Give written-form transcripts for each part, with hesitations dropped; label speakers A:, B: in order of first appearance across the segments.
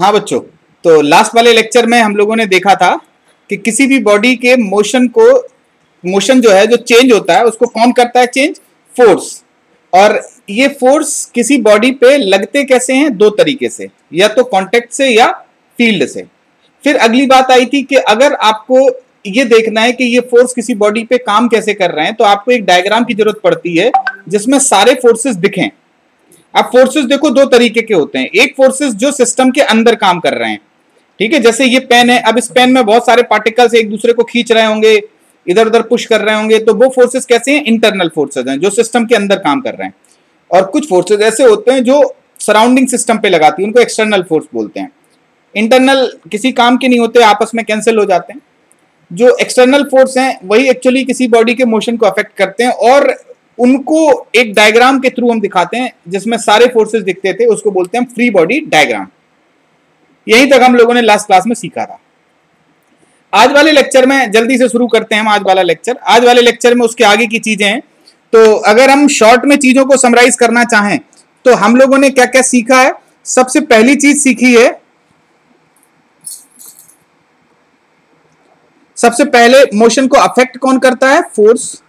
A: हाँ बच्चों, तो लास्ट वाले लेक्चर में हम लोगों ने देखा था कि किसी भी बॉडी के मोशन जो है, जो चेंज होता है, उसको कौन करता है चेंज? फोर्स। और ये फोर्स किसी बॉडी पे लगते कैसे हैं? दो तरीके से, या तो कांटेक्ट से या फील्ड से। फिर अगली बात आई थी कि अगर आपको ये देखना है कि ये फोर्स किसी बॉडी पे काम कैसे कर रहे हैं, तो आपको एक डायग्राम की जरूरत पड़ती है जिसमें सारे फोर्सेस दिखें। अब फोर्सेस देखो दो तरीके के होते हैं। एक फोर्सेस जो सिस्टम के अंदर काम कर रहे हैं, ठीक है, जैसे ये पेन है, अब इस पेन में बहुत सारे पार्टिकल्स एक दूसरे को खींच रहे होंगे, इधर उधर पुश कर रहे होंगे, तो वो फोर्सेस कैसे हैं? इंटरनल फोर्सेस हैं, जो सिस्टम के अंदर काम कर रहे हैं। और कुछ फोर्सेस ऐसे होते हैं जो सराउंडिंग सिस्टम पे लगाती है, उनको एक्सटर्नल फोर्स बोलते हैं। इंटरनल किसी काम के नहीं होते, आपस में कैंसिल हो जाते हैं। जो एक्सटर्नल फोर्स हैं वही एक्चुअली किसी बॉडी के मोशन को अफेक्ट करते हैं, और उनको एक डायग्राम के थ्रू हम दिखाते हैं जिसमें सारे फोर्सेस दिखते थे, उसको बोलते हैं फ्री बॉडी डायग्राम। यहीं तक हम लोगों ने लास्ट क्लास में सीखा था। आज वाले लेक्चर में जल्दी से शुरू करते हैं हम आज वाला लेक्चर। आज वाले लेक्चर में उसके आगे की चीजें हैं, तो अगर हम शॉर्ट में चीजों को समराइज करना चाहें तो हम लोगों ने क्या क्या सीखा है। सबसे पहली चीज सीखी है, सबसे पहले मोशन को अफेक्ट कौन करता है? फोर्स।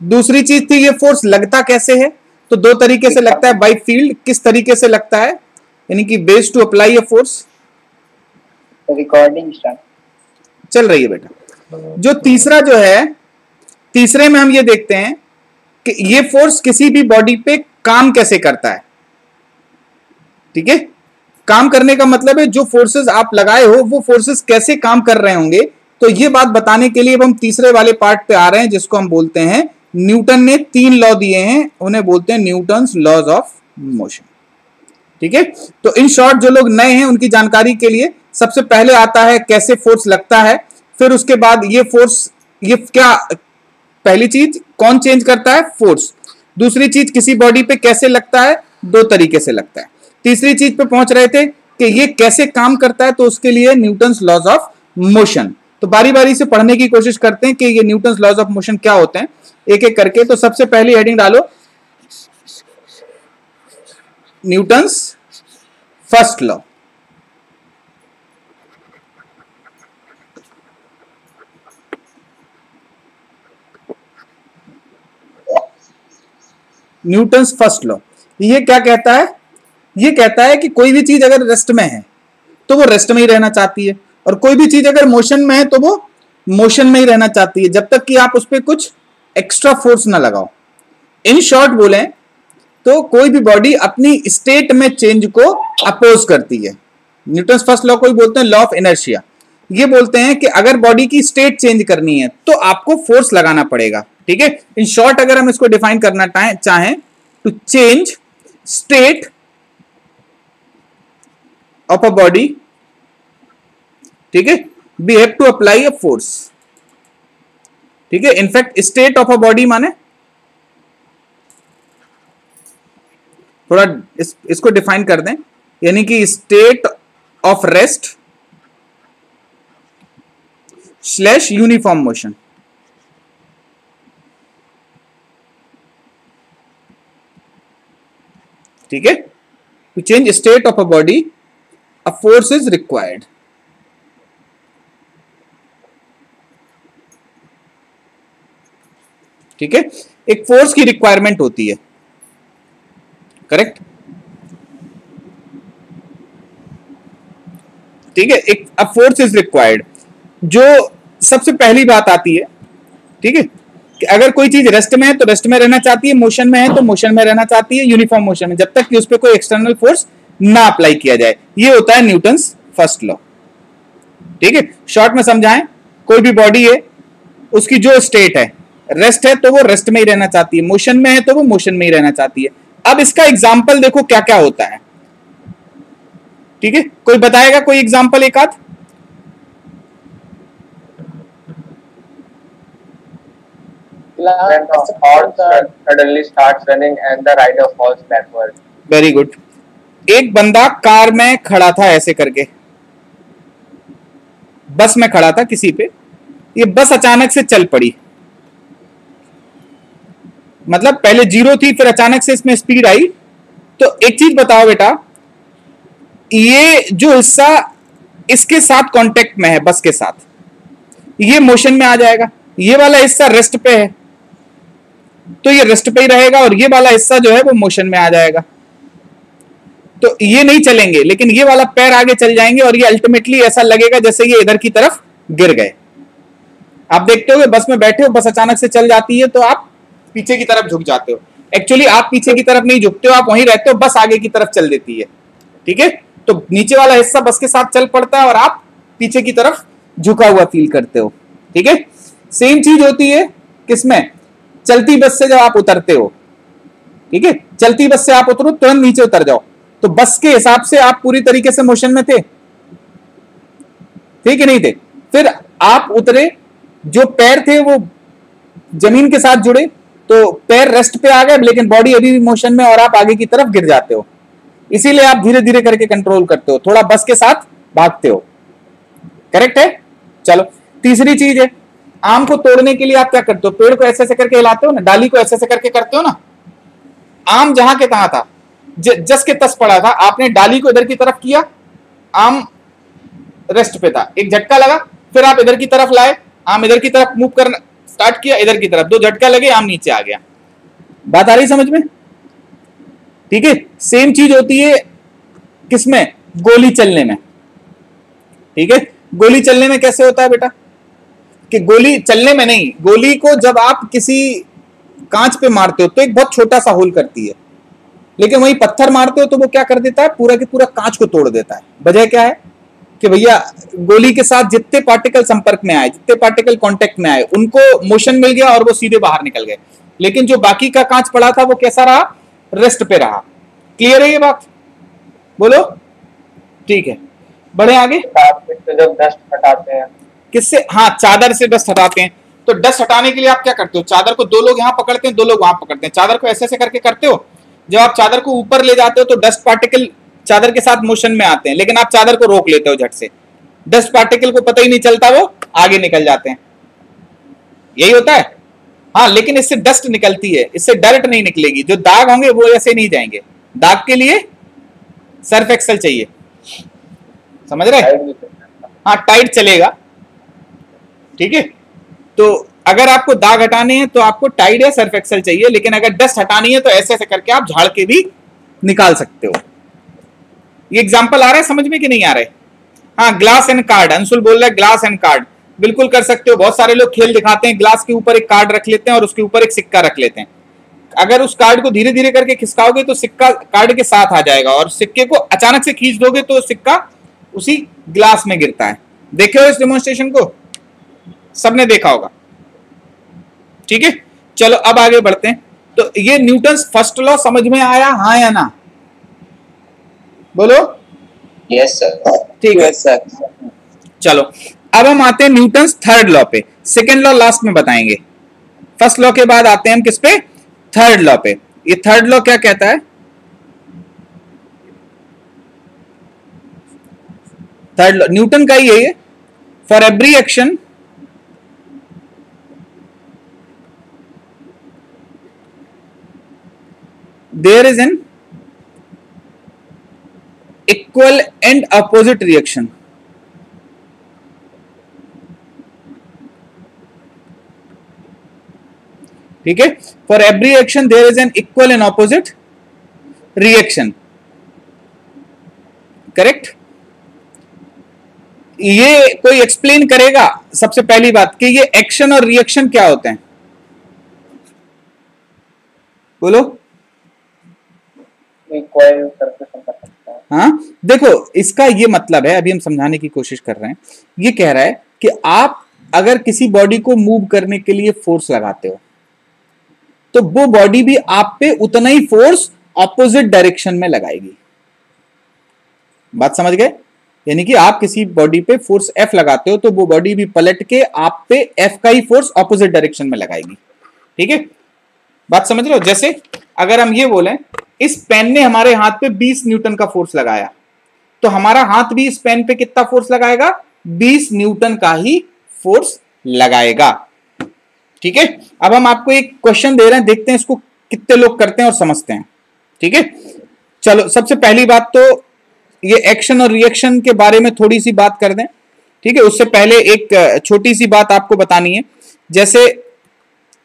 A: दूसरी चीज थी ये फोर्स लगता कैसे है, तो दो तरीके से लगता है, बाय फील्ड। किस तरीके से लगता है? यानी कि base to apply a force.
B: Recording start
A: चल रही है बेटा। जो तीसरा जो है, तीसरे में हम ये देखते हैं कि ये फोर्स किसी भी बॉडी पे काम कैसे करता है। ठीक है, काम करने का मतलब है जो फोर्सेस आप लगाए हो वो फोर्सेस कैसे काम कर रहे होंगे। तो ये बात बताने के लिए अब हम तीसरे वाले पार्ट पे आ रहे हैं, जिसको हम बोलते हैं, न्यूटन ने 3 लॉ दिए हैं, उन्हें बोलते हैं न्यूटन्स लॉज ऑफ मोशन। ठीक है, तो इन शॉर्ट जो लोग नए हैं उनकी जानकारी के लिए सबसे पहले आता है कैसे फोर्स लगता है, फिर उसके बाद ये फोर्स, ये क्या, पहली चीज कौन चेंज करता है? फोर्स। दूसरी चीज किसी बॉडी पे कैसे लगता है? दो तरीके से लगता है। तीसरी चीज पे पहुंच रहे थे कि ये कैसे काम करता है, तो उसके लिए न्यूटन्स लॉज ऑफ मोशन। तो बारी बारी से पढ़ने की कोशिश करते हैं कि ये न्यूटन्स लॉज ऑफ मोशन क्या होते हैं, एक एक करके। तो सबसे पहली हेडिंग डालो, Newton's first law. Newton's first law ये क्या कहता है? ये कहता है कि कोई भी चीज अगर रेस्ट में है तो वो रेस्ट में ही रहना चाहती है, और कोई भी चीज अगर मोशन में है तो वो मोशन में ही रहना चाहती है, जब तक कि आप उस पर कुछ एक्स्ट्रा फोर्स ना लगाओ। इन शॉर्ट बोले तो कोई भी बॉडी अपनी स्टेट में चेंज को अपोज करती है। न्यूटन्स फर्स्ट लॉ को ही बोलते हैं लॉ ऑफ इनर्शिया। ये बोलते हैं कि अगर बॉडी की स्टेट चेंज करनी है तो आपको फोर्स लगाना पड़ेगा। ठीक है, इन शॉर्ट अगर हम इसको डिफाइन करना चाहें, to change state of a body, ठीक है, we have to apply a force. ठीक है, in fact state of a body माने, थोड़ा इसको डिफाइन कर दें, यानी कि state of rest / uniform motion. ठीक है, to change state of a body a force is required। ठीक है, एक फोर्स की रिक्वायरमेंट होती है, करेक्ट। ठीक है, एक a force is required। जो सबसे पहली बात आती है, ठीक है, कि अगर कोई चीज रेस्ट में है तो रेस्ट में रहना चाहती है, मोशन में है तो मोशन में रहना चाहती है, यूनिफॉर्म मोशन में, जब तक कि उस पर कोई एक्सटर्नल फोर्स ना अप्लाई किया जाए। ये होता है न्यूटन्स फर्स्ट लॉ। ठीक है, शॉर्ट में समझाएं, कोई भी बॉडी है, उसकी जो स्टेट है, रेस्ट है तो वो रेस्ट में ही रहना चाहती है, मोशन में है तो वो मोशन में ही रहना चाहती है। अब इसका एग्जाम्पल देखो क्या क्या होता है। ठीक है, कोई बताएगा कोई एग्जाम्पल एक आध?
B: When the horse suddenly starts running and the rider falls backward।
A: Very good. एक बंदा कार में खड़ा था ऐसे करके, बस में खड़ा था किसी पे, ये बस अचानक से चल पड़ी, मतलब पहले 0 थी, फिर अचानक से इसमें स्पीड आई। तो एक चीज बताओ बेटा, ये जो हिस्सा इसके साथ कांटेक्ट में है, बस के साथ, ये मोशन में आ जाएगा। ये वाला हिस्सा रेस्ट पे है तो ये रेस्ट पे ही रहेगा, और ये वाला हिस्सा जो है वो मोशन में आ जाएगा। तो ये नहीं चलेंगे, लेकिन ये वाला पैर आगे चल जाएंगे, और ये अल्टीमेटली ऐसा लगेगा जैसे ये इधर की तरफ गिर गए। आप देखते हो बस में बैठे हो, बस अचानक से चल जाती है तो आप पीछे की तरफ झुक जाते हो। एक्चुअली आप पीछे की तरफ नहीं झुकते हो, आप वहीं रहते हो, बस आगे की तरफ चल देती है। ठीक है, तो नीचे वाला हिस्सा बस के साथ चल पड़ता है और आप पीछे की तरफ झुका हुआ फील करते हो। ठीक है, सेम चीज होती है किसमें, चलती बस से जब आप उतरते हो। ठीक है, चलती बस से आप उतरो, तुरंत नीचे उतर जाओ, तो बस के हिसाब से आप पूरी तरीके से मोशन में थे, ठीक है नहीं थे। फिर आप उतरे, जो पैर थे वो जमीन के साथ जुड़े, तो पैर रेस्ट पे आ गए, लेकिन बॉडी अभी भी मोशन में, और आप आगे की तरफ गिर जाते हो। इसीलिए आप धीरे धीरे करके कंट्रोल करते हो, थोड़ा बस के साथ भागते हो। करेक्ट है। चलो तीसरी चीज है, आम को तोड़ने के लिए आप क्या करते हो, पेड़ को ऐसे ऐसे करके हिलाते हो ना, डाली को ऐसे ऐसे करके करते हो ना। आम जहां के तहां था, जस के तस पड़ा था, आपने डाली को इधर की तरफ किया, आम रेस्ट पे था, एक झटका लगा, फिर आप इधर की तरफ लाए, आम इधर की तरफ मूव करना स्टार्ट किया, इधर की तरफ, दो झटका लगे, आम नीचे आ गया। बात आ रही समझ में। ठीक है, सेम चीज होती है किसमें, गोली चलने में। ठीक है, गोली चलने में कैसे होता है बेटा, कि गोली चलने में नहीं, गोली को जब आप किसी कांच पे मारते हो तो एक बहुत छोटा सा होल करती है, लेकिन वही पत्थर मारते हो तो वो क्या कर देता है, पूरा के पूरा कांच को तोड़ देता है। वजह क्या है कि भैया गोली के साथ जितने पार्टिकल संपर्क में आए, जितने पार्टिकल कांटेक्ट में आए, उनको मोशन मिल गया और वो सीधे बाहर निकल गए। लेकिन जो बाकी का कांच पड़ा था वो कैसा रहा, रेस्ट पे रहा। क्लियर है ये बात, बोलो। ठीक है, बढ़े आगे।
B: जब डस्ट हटाते हैं
A: किससे, हाँ चादर से डस्ट हटाते हैं। तो डस्ट हटाने के लिए आप क्या करते हो, चादर को दो लोग यहाँ पकड़ते हैं, दो लोग वहां पकड़ते हैं, चादर को ऐसे ऐसे करके करते हो। जब आप चादर को ऊपर ले जाते हो तो डस्ट पार्टिकल चादर के साथ मोशन में आते हैं, लेकिन आप चादर को रोक लेते हो झट से, डस्ट पार्टिकल को पता ही नहीं चलता, वो आगे निकल जाते हैं। यही होता है। हाँ, लेकिन इससे डस्ट निकलती है, इससे डर्ट नहीं निकलेगी। जो दाग होंगे वो ऐसे नहीं जाएंगे, दाग के लिए सर्फ एक्सेल चाहिए, समझ रहे। हाँ, टाइट चलेगा। ठीक है, तो अगर आपको दाग हटाने हैं तो आपको टाइट या सर्फ एक्सेल चाहिए, लेकिन अगर डस्ट हटानी है तो ऐसे ऐसे करके आप झाड़ के भी निकाल सकते हो। ये एग्जांपल आ रहा है समझ में कि नहीं आ रहा है। हाँ, ग्लास एंड कार्ड, अंशुल बोल रहा है ग्लास एंड कार्ड, बिल्कुल कर सकते हो। बहुत सारे लोग खेल दिखाते हैं, ग्लास के ऊपर एक कार्ड रख लेते हैं और उसके ऊपर एक सिक्का रख लेते हैं। अगर उस कार्ड को धीरे धीरे करके खिसकाओगे तो सिक्का कार्ड के साथ आ जाएगा, और सिक्के को अचानक से खींच दोगे तो सिक्का उसी ग्लास में गिरता है। देखे हो इस डेमोन्स्ट्रेशन को, सबने देखा होगा। ठीक है, चलो अब आगे बढ़ते हैं। तो ये न्यूटन्स फर्स्ट लॉ समझ में आया, हाँ या ना, बोलो।
B: Yes sir.
A: ठीक है सर। चलो अब हम आते हैं न्यूटन्स थर्ड लॉ पे। सेकेंड लॉ लास्ट में बताएंगे, फर्स्ट लॉ के बाद आते हैं हम किस पे, थर्ड लॉ पे। ये थर्ड लॉ क्या कहता है, थर्ड लॉ न्यूटन का ही है, for every action there is an equal and opposite reaction. ठीक है, for every action there is an equal and opposite reaction. Correct. ये कोई एक्सप्लेन करेगा सबसे पहली बात कि ये एक्शन और रिएक्शन क्या होते हैं, बोलो। हाँ देखो, इसका ये मतलब है, अभी हम समझाने की कोशिश कर रहे हैं। ये कह रहा है कि आप अगर किसी बॉडी को मूव करने के लिए फोर्स लगाते हो तो वो बॉडी भी आप पे उतना ही फोर्स ऑपोजिट डायरेक्शन में लगाएगी। बात समझ गए। यानी कि आप किसी बॉडी पे फोर्स F लगाते हो तो वो बॉडी भी पलट के आप पे F का ही फोर्स ऑपोजिट डायरेक्शन में लगाएगी। ठीक है, बात समझ रहे हो। जैसे अगर हम ये बोलें इस पेन ने हमारे हाथ पे 20 न्यूटन का फोर्स लगाया, तो हमारा हाथ भी इस पेन पे कितना फोर्स लगाएगा, 20 न्यूटन का ही फोर्स लगाएगा। ठीक है, अब हम आपको एक क्वेश्चन दे रहे हैं, देखते हैं इसको कितने लोग करते हैं और समझते हैं। ठीक है, चलो सबसे पहली बात तो ये एक्शन और रिएक्शन के बारे में थोड़ी सी बात कर दें, ठीक है। उससे पहले एक छोटी सी बात आपको बतानी है। जैसे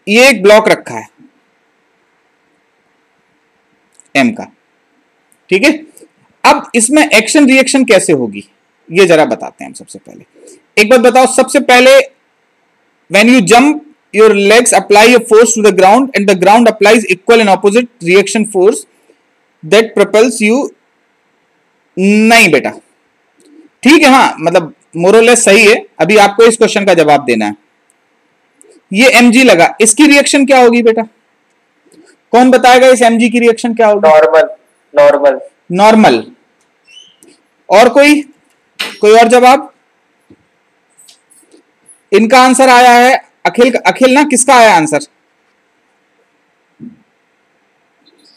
A: ये एक ब्लॉक रखा है एम का, ठीक है। अब इसमें एक्शन रिएक्शन कैसे होगी ये जरा बताते हैं हम। सबसे पहले एक बात बताओ, सबसे पहले when you jump your legs apply a force to the ground and the ground applies equal and opposite reaction force that propels you. नहीं बेटा, ठीक है, हाँ मतलब मोरलेस सही है। अभी आपको इस क्वेश्चन का जवाब देना है। ये mg लगा, इसकी रिएक्शन क्या होगी बेटा? कौन बताएगा इस mg की रिएक्शन क्या होगी?
B: Normal normal
A: normal. और कोई और जवाब? इनका आंसर आया है अखिल। अखिल ना, किसका आया आंसर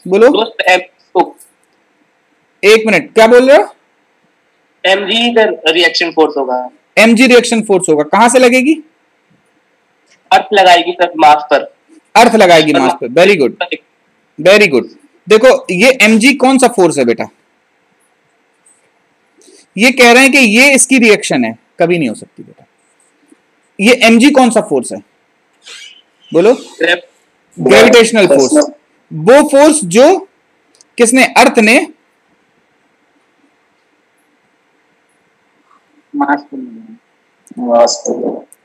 A: बोलो। एक मिनट, क्या बोल रहे हो?
C: mg रिएक्शन फोर्स होगा।
A: mg रिएक्शन फोर्स होगा, कहां से लगेगी?
C: अर्थ लगाएगी सर मास पर।
A: अर्थ लगाएगी मास पर, वेरी गुड वेरी गुड। देखो ये mg कौन सा फोर्स है बेटा? ये कह रहे हैं कि ये इसकी रिएक्शन है, कभी नहीं हो सकती बेटा। ये mg कौन सा फोर्स है बोलो? Gravitational force. वो फोर्स जो किसने, अर्थ ने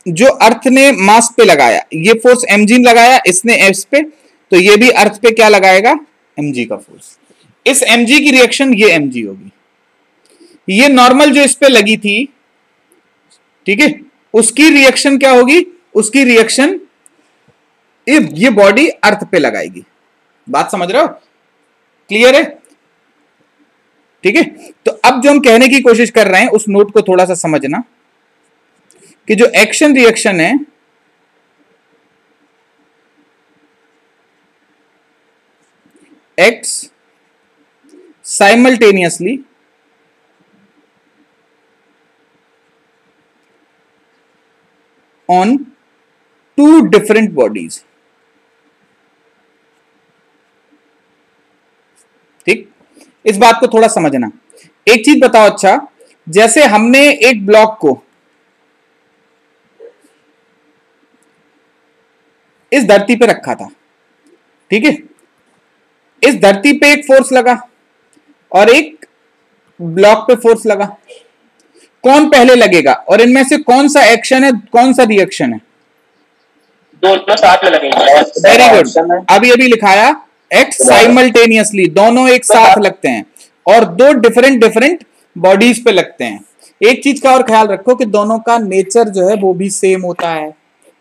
A: जो अर्थ ने मास पे लगाया, ये फोर्स mg लगाया इसने एस पे, तो ये भी अर्थ पे क्या लगाएगा? mg का फोर्स। इस mg की रिएक्शन ये mg होगी। ये नॉर्मल जो इस पे लगी थी, ठीक है, उसकी रिएक्शन क्या होगी? उसकी रिएक्शन ये बॉडी अर्थ पे लगाएगी। बात समझ रहे हो? क्लियर है? ठीक है। तो अब जो हम कहने की कोशिश कर रहे हैं उस नोट को थोड़ा सा समझना कि जो एक्शन रिएक्शन है, acts simultaneously on two different bodies. ठीक, इस बात को थोड़ा समझना। एक चीज बताओ, अच्छा जैसे हमने एक ब्लॉक को इस धरती पे रखा था, ठीक है, इस धरती पे एक फोर्स लगा और एक ब्लॉक पे फोर्स लगा। कौन पहले लगेगा और इनमें से कौन सा एक्शन है, कौन सा रिएक्शन है?
C: दोनों साथ में लगेंगे।
A: Very good. अभी अभी लिखाया एक्ट साइमल्टेनियसली, दोनों एक साथ लगते हैं और दो डिफरेंट बॉडीज पे लगते हैं। एक चीज का और ख्याल रखो कि दोनों का नेचर जो है वो भी सेम होता है।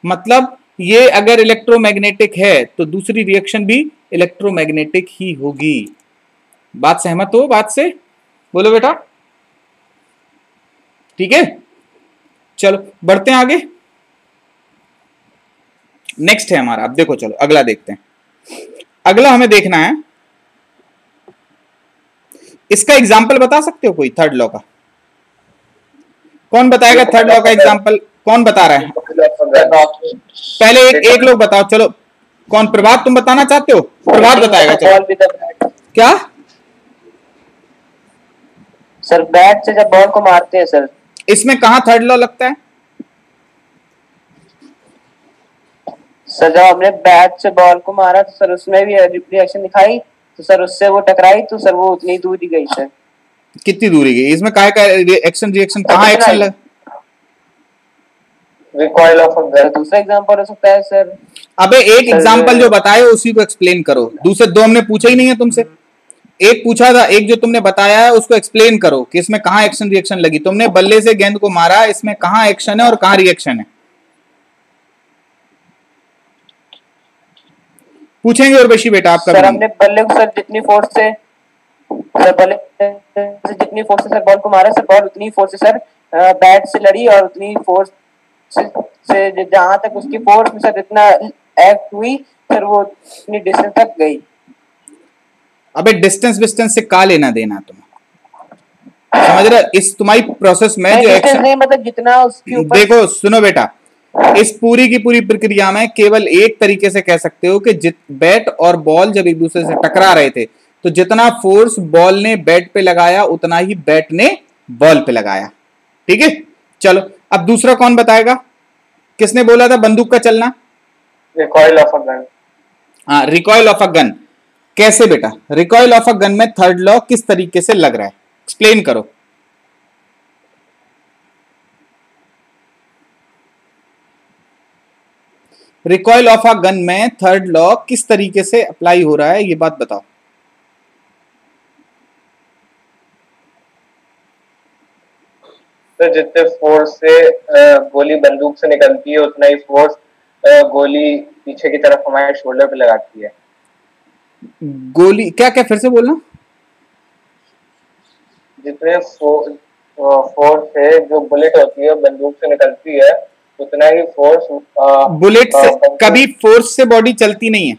A: मतलब ये अगर इलेक्ट्रोमैग्नेटिक है तो दूसरी रिएक्शन भी इलेक्ट्रोमैग्नेटिक ही होगी। बात सहमत हो बात से? बोलो बेटा। ठीक है, चलो बढ़ते हैं आगे। नेक्स्ट है हमारा, अब देखो, चलो अगला देखते हैं। अगला हमें देखना है, इसका एग्जाम्पल बता सकते हो कोई थर्ड लॉ का? कौन बताएगा थर्ड लॉ का एग्जाम्पल? कौन बता रहा है? पहले एक लोग बताओ। चलो कौन? प्रभात, तुम बताना चाहते हो? प्रभात बताएगा। चलो क्या
C: सर? बैट से जब बॉल को मारते हैं सर,
A: इसमें कहां थर्ड लॉ लगता है?
C: सर जब हमने बैट से बॉल को मारा तो सर उसमें भी रिएक्शन दिखाई, तो सर उससे वो टकराई तो सर वो उतनी दूर ही गई सर।
A: कितनी दूरी गई? इसमें काय का एक्शन रिएक्शन कहां एक्शन लग?
B: Recoil of a gun.
C: दूसरा एग्जांपल हो सकता है सर।
A: अबे एक एग्जांपल जो बताए उसी को एक्सप्लेन करो। दूसरे दो हमने पूछा ही नहीं है तुमसे। एक पूछा था, एक जो तुमने बताया है उसको एक्सप्लेन करो कि इसमें कहां एक्शन रिएक्शन लगी। तुमने बल्ले से गेंद को मारा, इसमें कहां एक्शन है और कहां रिएक्शन है? पूछेंगे और बशी बेटा आपका।
C: सर हमने बल्ले को सर जितनी फोर्स से सर बॉल को मारा, सर बॉल उतनी फोर्स से सर बैट से लड़ी और उतनी फोर्स से जहां तक उसकी फोर्स में सर जितना एक्ट हुई सर वो उतनी डिस्टेंस तक गई।
A: अबे डिस्टेंस से का लेना देना? तुम समझ रहे? इस तुम्हारी प्रोसेस में जो एक्शन
C: नहीं, मतलब जितना उसके ऊपर।
A: देखो सुनो बेटा, इस पूरी की पूरी प्रक्रिया में केवल एक तरीके से कह सकते हो कि बैट और बॉल जब एक दूसरे से टकरा रहे थे तो जितना फोर्स बॉल ने बैट पे लगाया उतना ही बैट ने बॉल पे लगाया। ठीक है, चलो अब दूसरा कौन बताएगा? किसने बोला था बंदूक का चलना?
B: Recoil of a gun.
A: हाँ, रिकॉइल ऑफ अ गन। कैसे बेटा? रिकॉइल ऑफ अ गन में थर्ड लॉ किस तरीके से लग रहा है, एक्सप्लेन करो। रिकॉइल ऑफ अ गन में थर्ड लॉ किस तरीके से अप्लाई हो रहा है, ये बात बताओ।
B: तो जितने फोर्स से गोली बंदूक से निकलती है उतना ही फोर्स गोली पीछे की तरफ हमारे शोल्डर पे लगाती है।
A: गोली क्या क्या फिर से बोलना।
B: जितने फोर्स से जो बुलेट होती है बंदूक से निकलती है उतना ही फोर्स
A: बुलेट से कभी फोर्स से बॉडी चलती नहीं है,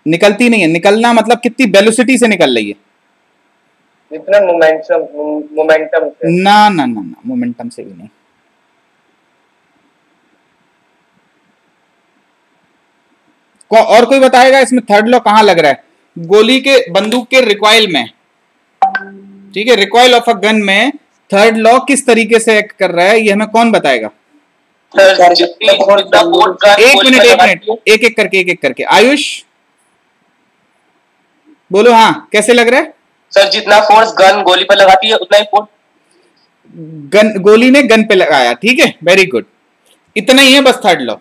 A: निकलती नहीं है। निकलना मतलब कितनी वेलोसिटी से निकल रही है?
B: जितना मोमेंटम से।
A: ना ना ना ना, मोमेंटम से भी नहीं। और कोई बताएगा इसमें थर्ड लॉ कहां लग रहा है? गोली के बंदूक के रिकॉइल में, ठीक है, रिकॉइल ऑफ अ गन में थर्ड लॉ किस तरीके से एक्ट कर रहा है, ये हमें कौन बताएगा? एक मिनट, एक एक करके आयुष बोलो। हाँ, कैसे लग रहा है
C: सर? जितना फोर्स गन गोली पर लगाती है उतना ही फोर्स
A: गोली ने गन पे लगाया। ठीक है, वेरी गुड, इतना ही है बस थर्ड लॉ।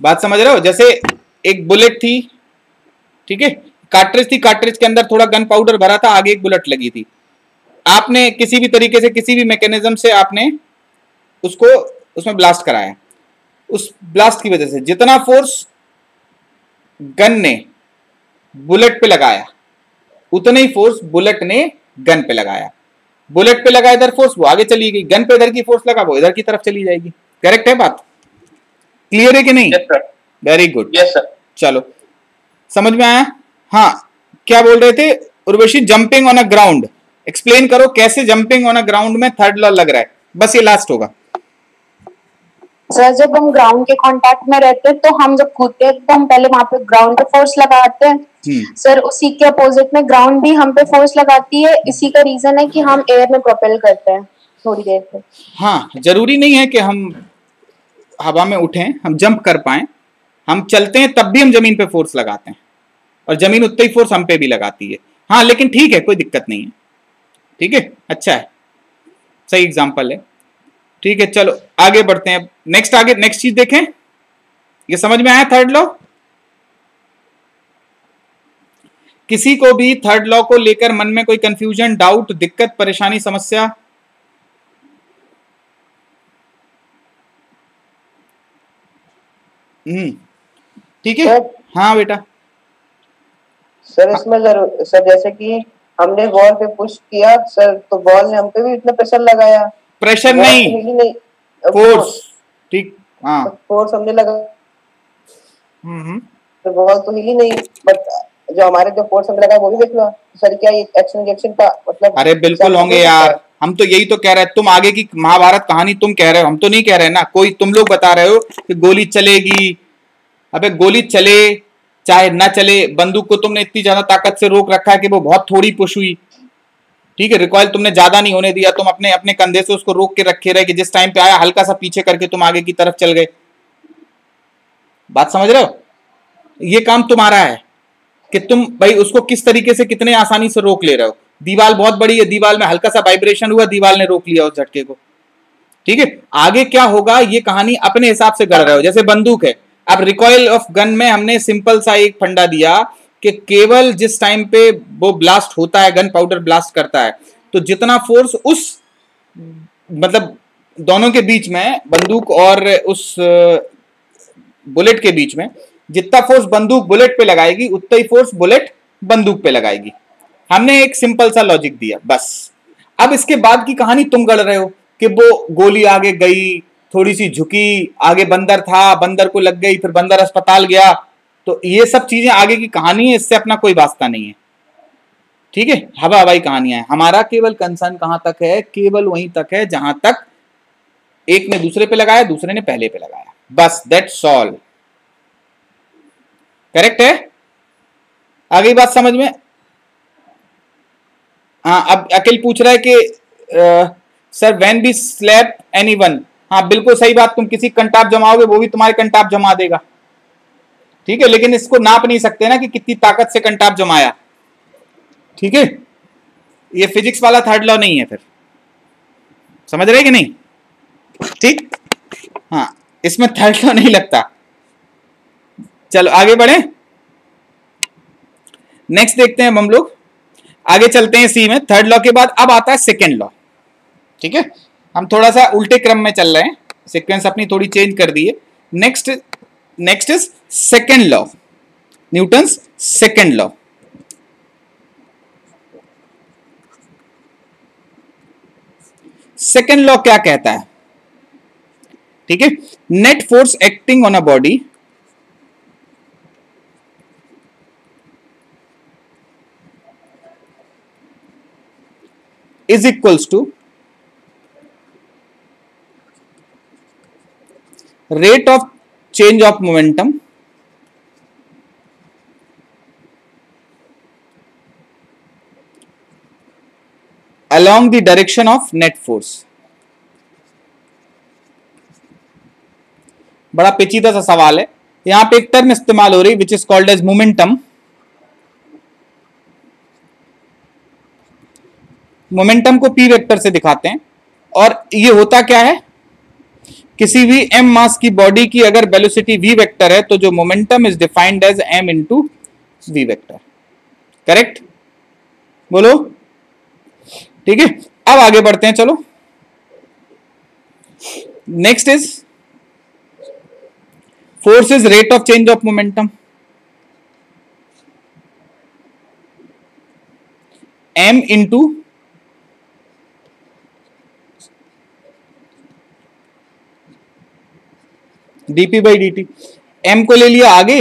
A: बात समझ रहे हो? जैसे एक बुलेट थी, ठीक है, कार्ट्रिज थी, कार्ट्रिज के अंदर थोड़ा गन पाउडर भरा था, आगे एक बुलेट लगी थी। आपने किसी भी तरीके से किसी भी मैकेनिज्म से आपने उसको उसमें ब्लास्ट कराया, उस ब्लास्ट की वजह से जितना फोर्स गन ने बुलेट पे लगाया उतना ही फोर्स बुलेट ने गन पे लगाया। बुलेट पे लगा इधर फोर्स, वो आगे चली गई। गन पे इधर की फोर्स लगा, वो इधर की तरफ चली जाएगी। करेक्ट है बात? क्लियर है कि नहीं? Very good.
C: Yes sir.
A: चलो, समझ में आया? हाँ, क्या बोल रहे थे Urvashi? Jumping on a ground, explain करो कैसे जंपिंग ऑन अ ग्राउंड में थर्ड लॉ लग रहा है। बस ये लास्ट होगा।
D: सर जब हम ग्राउंड के कांटेक्ट में रहते हैं तो हम जब कूदते हैं तो हम पहले वहां पे ग्राउंड पे फोर्स लगाते हैं। सर उसी के अपोजिट में ग्राउंड भी हम पे फोर्स लगाती है। इसी का रीजन है कि हम एयर में प्रोपेल करते हैं थोड़ी देर पे।
A: हाँ, जरूरी नहीं है कि हम हवा में उठें, हम जंप कर पाए। हम चलते हैं तब भी हम जमीन पे फोर्स लगाते हैं और जमीन उतना ही फोर्स हम पे भी लगाती है। हाँ, लेकिन ठीक है, कोई दिक्कत नहीं है। ठीक है, अच्छा है, सही एग्जाम्पल है। ठीक है, चलो आगे बढ़ते हैं। नेक्स्ट, आगे नेक्स्ट चीज देखें। ये समझ में आया थर्ड लॉ? किसी को भी थर्ड लॉ को लेकर मन में कोई कंफ्यूजन, डाउट, दिक्कत, परेशानी, समस्या? ठीक है। हाँ बेटा।
C: सर इसमें सर जैसे कि हमने बॉल पे पुश किया सर तो बॉल ने हम पे भी इतना प्रेशर लगाया।
A: प्रेशर नहीं, फोर्स। ठीक, हाँ,
C: फोर्स हमने लगा तो बॉल तो हिली नहीं, बट जो हमारे जो फोर्स हमने लगाया वो भी देख लो सर। क्या ये एक्शन रिएक्शन का मतलब?
A: अरे बिल्कुल होंगे यार, हम तो यही तो कह रहे हैं। तुम आगे की महाभारत कहानी तुम कह रहे हो, हम तो नहीं कह रहे ना। कोई तुम लोग बता रहे हो कि गोली चलेगी। अबे गोली चले चाहे ना चले, बंदूक को तुमने इतनी ज्यादा ताकत से रोक रखा है कि वो बहुत थोड़ी पुश हुई। ठीक है, रिकॉइल तुमने ज्यादा नहीं होने दिया, तुम अपने अपने कंधे से उसको रोक के रखे रहे कि जिस टाइम पे आया हल्का सा पीछे करके तुम आगे की तरफ चल गए। बात समझ रहे हो? ये काम तुम्हारा है कि तुम भाई उसको किस तरीके से कितने आसानी से रोक ले रहे हो। दीवार बहुत बड़ी है, दीवार में हल्का सा वाइब्रेशन हुआ, दीवार ने रोक लिया उस झटके को। ठीक है, आगे क्या होगा ये कहानी अपने हिसाब से गढ़ रहे हो। जैसे बंदूक है, अब रिकॉइल ऑफ गन में हमने सिंपल सा एक फंडा दिया कि केवल जिस टाइम पे वो ब्लास्ट होता है, गन पाउडर ब्लास्ट करता है, तो जितना फोर्स उस मतलब दोनों के बीच में, बंदूक और उस बुलेट के बीच में, जितना फोर्स बंदूक बुलेट पे लगाएगी उतना ही फोर्स बुलेट बंदूक पे लगाएगी। हमने एक सिंपल सा लॉजिक दिया बस। अब इसके बाद की कहानी तुम गढ़ रहे हो कि वो गोली आगे गई, थोड़ी सी झुकी, आगे बंदर था, बंदर को लग गई, फिर बंदर अस्पताल गया। तो ये सब चीजें आगे की कहानी है, इससे अपना कोई वास्ता नहीं है। ठीक है, हवा हवाई कहानियां है। हमारा केवल कंसर्न कहां तक है? केवल वहीं तक है जहां तक एक ने दूसरे पे लगाया, दूसरे ने पहले पे लगाया, बस दैट्स ऑल। करेक्ट है? आ गई बात समझ में? हाँ, अब अखिल पूछ रहा है कि sir when we slap anyone, हाँ बिल्कुल सही बात, तुम किसी कंटाप जमाओगे वो भी तुम्हारे कंटाप जमा देगा, ठीक है, लेकिन इसको नाप नहीं सकते ना कि कितनी ताकत से कंटाप जमाया, ठीक है, ये फिजिक्स वाला थर्ड लॉ नहीं है, फिर समझ रहे कि नहीं? ठीक, हाँ इसमें थर्ड लॉ नहीं लगता। चलो आगे बढ़े, नेक्स्ट देखते हैं हम लोग, आगे चलते हैं सी में। थर्ड लॉ के बाद अब आता है सेकेंड लॉ, ठीक है, हम थोड़ा सा उल्टे क्रम में चल रहे हैं, सीक्वेंस अपनी थोड़ी चेंज कर दी है। Next is second law, Newton's second law. Second law क्या कहता है? ठीक है, net force acting on a body is equals to rate of change of momentum along the direction of net force। बड़ा पेचीदा सा सवाल है, यहां पे एक टर्म इस्तेमाल हो रही which is called as momentum. Momentum को पी वेक्टर से दिखाते हैं, और ये होता क्या है, किसी भी m मास की बॉडी की अगर वेलोसिटी v वेक्टर है तो जो momentum is defined as m into v vector. Correct, बोलो, ठीक है। अब आगे बढ़ते हैं, चलो next is force is rate of change of momentum, m into dp by dt। m को ले लिया आगे,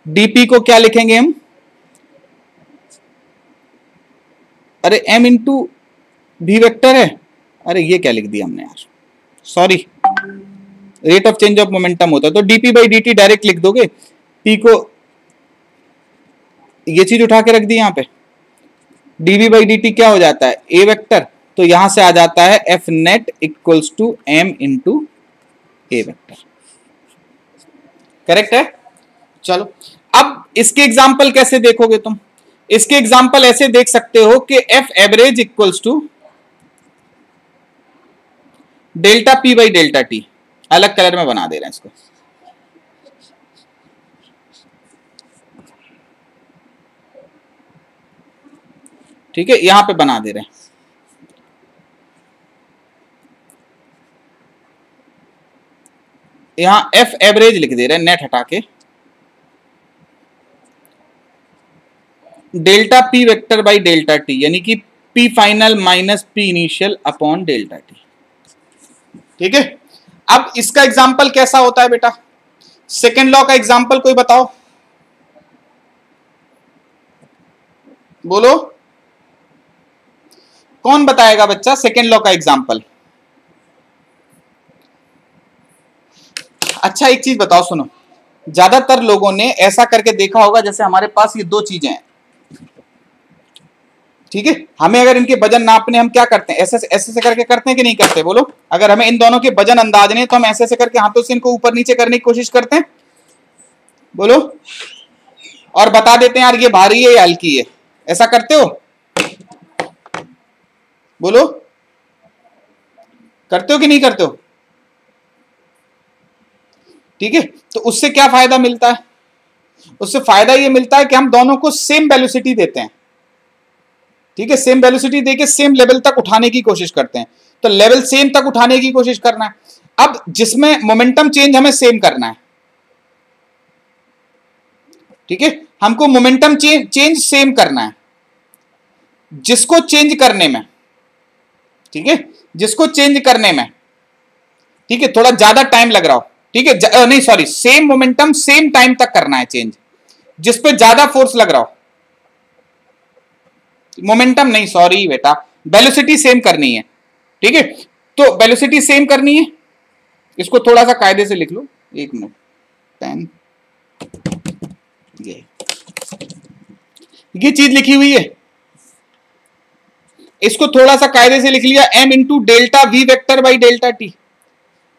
A: dp को क्या लिखेंगे हम, अरे m इंटू v वेक्टर है, अरे ये क्या लिख दिया हमने यार, sorry, rate of change of momentum होता है तो dp बाई dt डायरेक्ट लिख दोगे, p को ये चीज उठा के रख दी यहां पे, dv बाई dt क्या हो जाता है a वेक्टर, तो यहां से आ जाता है f net equals to m into a vector. Correct है। चलो अब इसके एग्जाम्पल कैसे देखोगे तुम, इसके एग्जाम्पल ऐसे देख सकते हो कि F average equals to delta P by delta T, अलग कलर में बना दे रहे हैं इसको, ठीक है, यहां पे बना दे रहे हैं, यहां एफ एवरेज लिख दे रहे हैं नेट हटा के, delta P vector by delta T, यानी कि P final minus P initial upon delta T, ठीक है। अब इसका एग्जाम्पल कैसा होता है बेटा, सेकेंड लॉ का एग्जाम्पल कोई बताओ, बोलो कौन बताएगा बच्चा सेकेंड लॉ का एग्जाम्पल। अच्छा एक चीज बताओ, सुनो, ज्यादातर लोगों ने ऐसा करके देखा होगा, जैसे हमारे पास ये दो चीजें हैं, ठीक है, हमें अगर इनके वजन नापने, हम क्या करते हैं, ऐसे ऐसे करके करते हैं कि नहीं करते, बोलो, अगर हमें इन दोनों के वजन अंदाजने तो हम ऐसे ऐसे करके हाथों से इनको ऊपर नीचे करने की कोशिश करते हैं, बोलो, और बता देते हैं यार ये भारी है या हल्की है, ऐसा करते हो, बोलो, करते हो कि नहीं करते हो, ठीक है। तो उससे क्या फायदा मिलता है, उससे फायदा ये मिलता है कि हम दोनों को सेम वेलोसिटी देते हैं, ठीक है, सेम वेलोसिटी देके सेम लेवल तक उठाने की कोशिश करते हैं, तो लेवल सेम तक उठाने की कोशिश करना है। अब जिसमें मोमेंटम चेंज हमें सेम करना है, ठीक है, हमको मोमेंटम चेंज सेम करना है, जिसको चेंज करने में, ठीक है, जिसको चेंज करने में, ठीक है, थोड़ा ज्यादा टाइम लग रहा हो, ठीक है, नहीं sorry, same momentum same time तक करना है चेंज, जिस पे ज्यादा फोर्स लग रहा हो, मोमेंटम नहीं, सॉरी बेटा, वेलोसिटी सेम करनी है, ठीक है, तो वेलोसिटी सेम करनी है, इसको थोड़ा सा कायदे से लिख लो, एक मिनट, पेन, ये ये चीज लिखी हुई है, इसको थोड़ा सा कायदे से लिख लिया, m into delta V vector by delta T.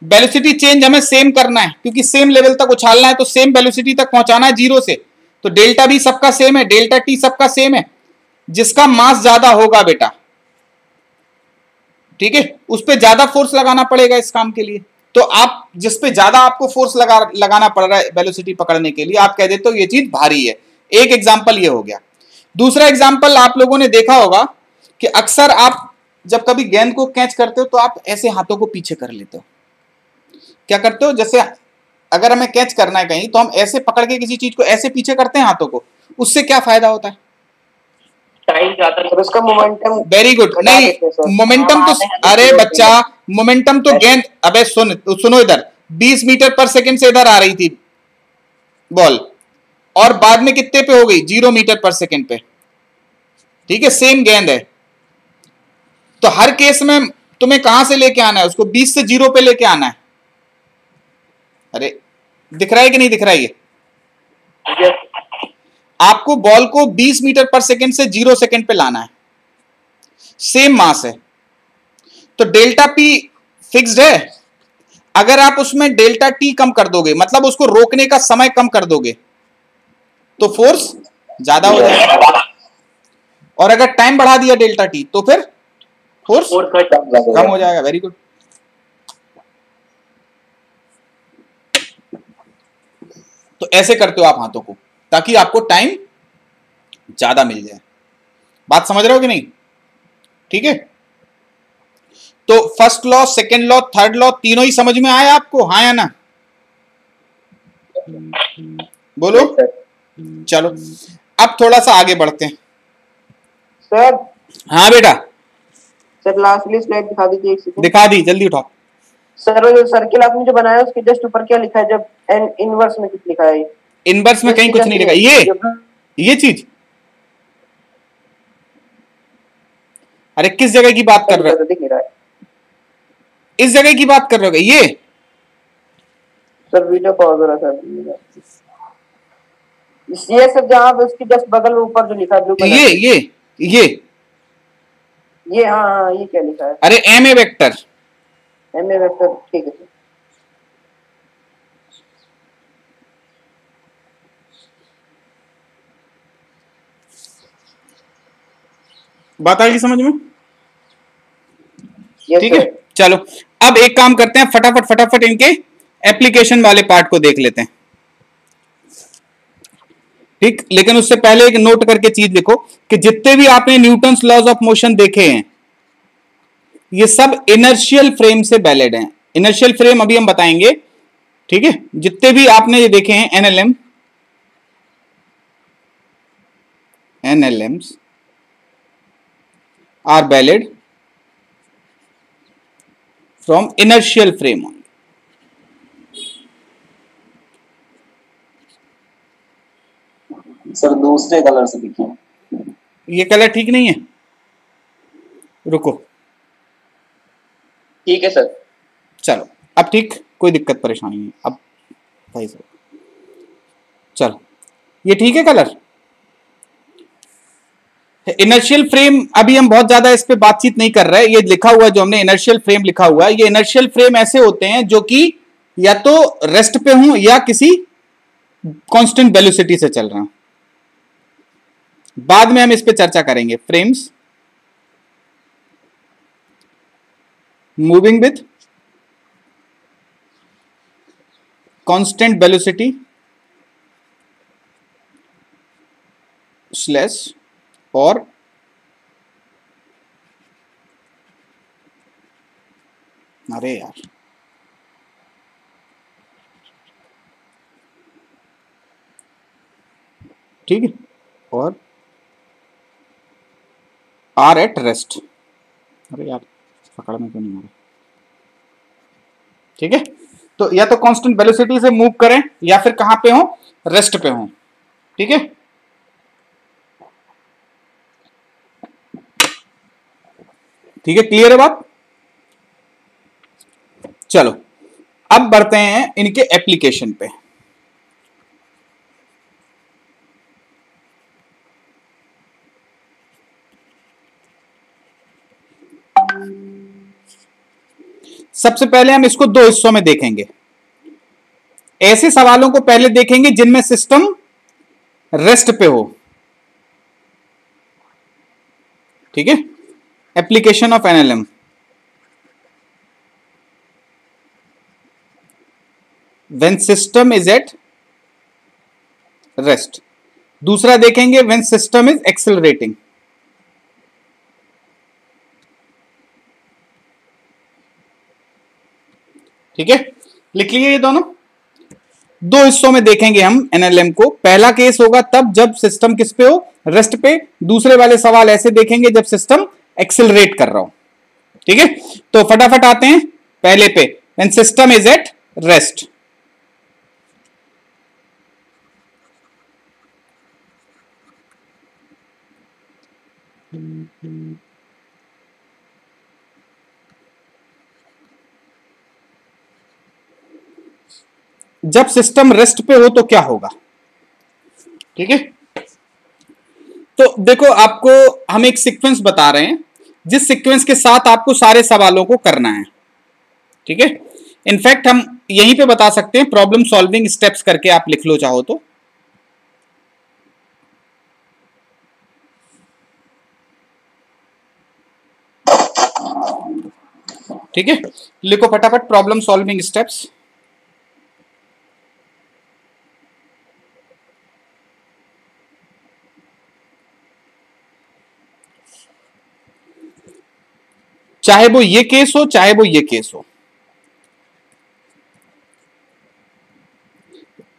A: Velocity change हमें सेम करना है क्योंकि सेम लेवल तक उछालना है, तो सेम वेलोसिटी तक पहुंचाना है जीरो से, तो डेल्टा भी सबका सेम है, डेल्टा टी सबका सेम है। जिसका मास ज्यादा होगा बेटा, ठीक है, उस पर ज्यादा फोर्स लगाना पड़ेगा इस काम के लिए। तो आप जिस पे ज्यादा आपको फोर्स लगाना पड़ रहा है वेलोसिटी पकड़ने के लिए, आप कह देते हो ये चीज भारी है। एक एग्जाम्पल ये हो गया। दूसरा एग्जाम्पल आप लोगों ने देखा होगा कि अक्सर आप जब कभी गेंद को कैच करते हो तो आप ऐसे हाथों को पीछे कर लेते हो। क्या करते हो, जैसे अगर हमें कैच करना है कहीं तो हम ऐसे पकड़ के किसी चीज को ऐसे पीछे करते हैं हाथों को, उससे क्या फायदा होता है?
C: टाइम ज्यादा, उसका मोमेंटम।
A: Very good. नहीं, मोमेंटम तो, अरे बच्चा, मोमेंटम तो गेंद, अबे सुनो इधर, 20 मीटर पर सेकंड से इधर आ रही थी बॉल, और बाद में कितने पे हो गई? 0 मीटर पर सेकंड पे, ठीक है, सेम गेंद है। तो हर केस में तुम्हें कहां से लेके आना है उसको? 20 से 0 पे लेके आना है। अरे दिख रहा है कि नहीं दिख रहा है? ये आपको बॉल को 20 मीटर पर सेकंड से 0 सेकंड पे लाना है, सेम मास है, तो डेल्टा पी फिक्स्ड है। अगर आप उसमें डेल्टा टी कम कर दोगे, मतलब उसको रोकने का समय कम कर दोगे, तो फोर्स ज्यादा हो जाएगा, और अगर टाइम बढ़ा दिया डेल्टा टी तो फिर फोर्स कम हो जाएगा। Very good. तो ऐसे करते हो आप हाथों को ताकि आपको टाइम ज्यादा मिल जाए। बात समझ रहे हो कि नहीं? ठीक है, तो first law, second law, third law तीनों ही समझ में आया आपको? हाँ या ना? बोलो। चलो अब थोड़ा सा आगे बढ़ते हैं
C: सर।
A: हाँ बेटा,
C: सर लास्ट वाली स्लाइड दिखा दीजिए, एक सेकंड।
A: दिखा दी, जल्दी उठाओ।
C: सर वो जो सर्किल आपने जो बनाया उसके जस्ट ऊपर क्या लिखा है? जब एन इनवर्स में कुछ लिखा है?
A: इनवर्स में कहीं कुछ नहीं लिखा। ये चीज, अरे किस जगह की बात कर रहे हो?
C: दिख नहीं रहा है।
A: इस जगह की बात कर रहे हो? ये
C: सर वीडियो पॉज हो रहा था। ये सब जहां पे उसकी जस्ट बगल में ऊपर जो लिखा है ब्लू कलर, ये हाँ हाँ, ये क्या लिखा है?
A: अरे M A vector.
C: M A vector, ठीक है सर।
A: बात आ गई समझ में? ठीक है,
C: सर।
A: चलो अब एक काम करते हैं, फटाफट फटाफट इनके एप्लीकेशन वाले पार्ट को देख लेते हैं। ठीक, लेकिन उससे पहले एक नोट करके चीज लिखो कि जितने भी आपने न्यूटन्स लॉज ऑफ मोशन देखे हैं ये सब इनर्शियल फ्रेम से वैलिड हैं। इनर्शियल फ्रेम अभी हम बताएंगे, ठीक है? जितने भी आपने ये देखे हैं NLMs are valid from inertial frame on.
B: Sir दूसरे कलर से दिखिए।
A: ये कलर ठीक नहीं है, रुको।
C: ठीक है सर।
A: चलो अब ठीक, कोई दिक्कत परेशानी नहीं अब भाई साहब। चलो ये ठीक है कलर। इनर्शियल फ्रेम अभी हम बहुत ज्यादा इस पे बातचीत नहीं कर रहे हैं। ये लिखा हुआ है जो हमने इनर्शियल फ्रेम लिखा हुआ है, ये इनर्शियल फ्रेम ऐसे होते हैं जो कि या तो रेस्ट पे हों या किसी कांस्टेंट वेलोसिटी से चल रहे हैं। बाद में हम इस पे चर्चा करेंगे। Frames moving with constant velocity slash और अरे यार ठीक है, और आर एट रेस्ट। अरे यार पकड़ में क्यों नहीं आ रहा? ठीक है, तो या तो कांस्टेंट वेलोसिटी से मूव करें या फिर कहां पे हो? रेस्ट पे हो। ठीक है, ठीक है, क्लियर है बात? चलो अब बढ़ते हैं इनके एप्लीकेशन पे। सबसे पहले हम इसको दो हिस्सों में देखेंगे। ऐसे सवालों को पहले देखेंगे जिनमें सिस्टम रेस्ट पे हो, ठीक है। Application of NLM, when system is at rest. दूसरा देखेंगे व्हेन सिस्टम इज एक्सेलरेटिंग। ठीक है, लिख लिए ये दोनों। दो हिस्सों में देखेंगे हम एनएलएम को। पहला केस होगा तब जब सिस्टम किस पे हो, रेस्ट पे। दूसरे वाले सवाल ऐसे देखेंगे जब सिस्टम एक्सेलरेट कर रहा हो। ठीक है, तो फटाफट आते हैं पहले पे, when system is at rest. जब सिस्टम रेस्ट पे हो तो क्या होगा, ठीक है। तो देखो, आपको हम एक सीक्वेंस बता रहे हैं जिस सीक्वेंस के साथ आपको सारे सवालों को करना है, ठीक है। इनफैक्ट हम यहीं पे बता सकते हैं, प्रॉब्लम सॉल्विंग स्टेप्स करके आप लिख लो चाहो तो। ठीक है, लिखो फटाफट प्रॉब्लम सॉल्विंग स्टेप्स। चाहे वो ये केस हो चाहे वो ये केस हो।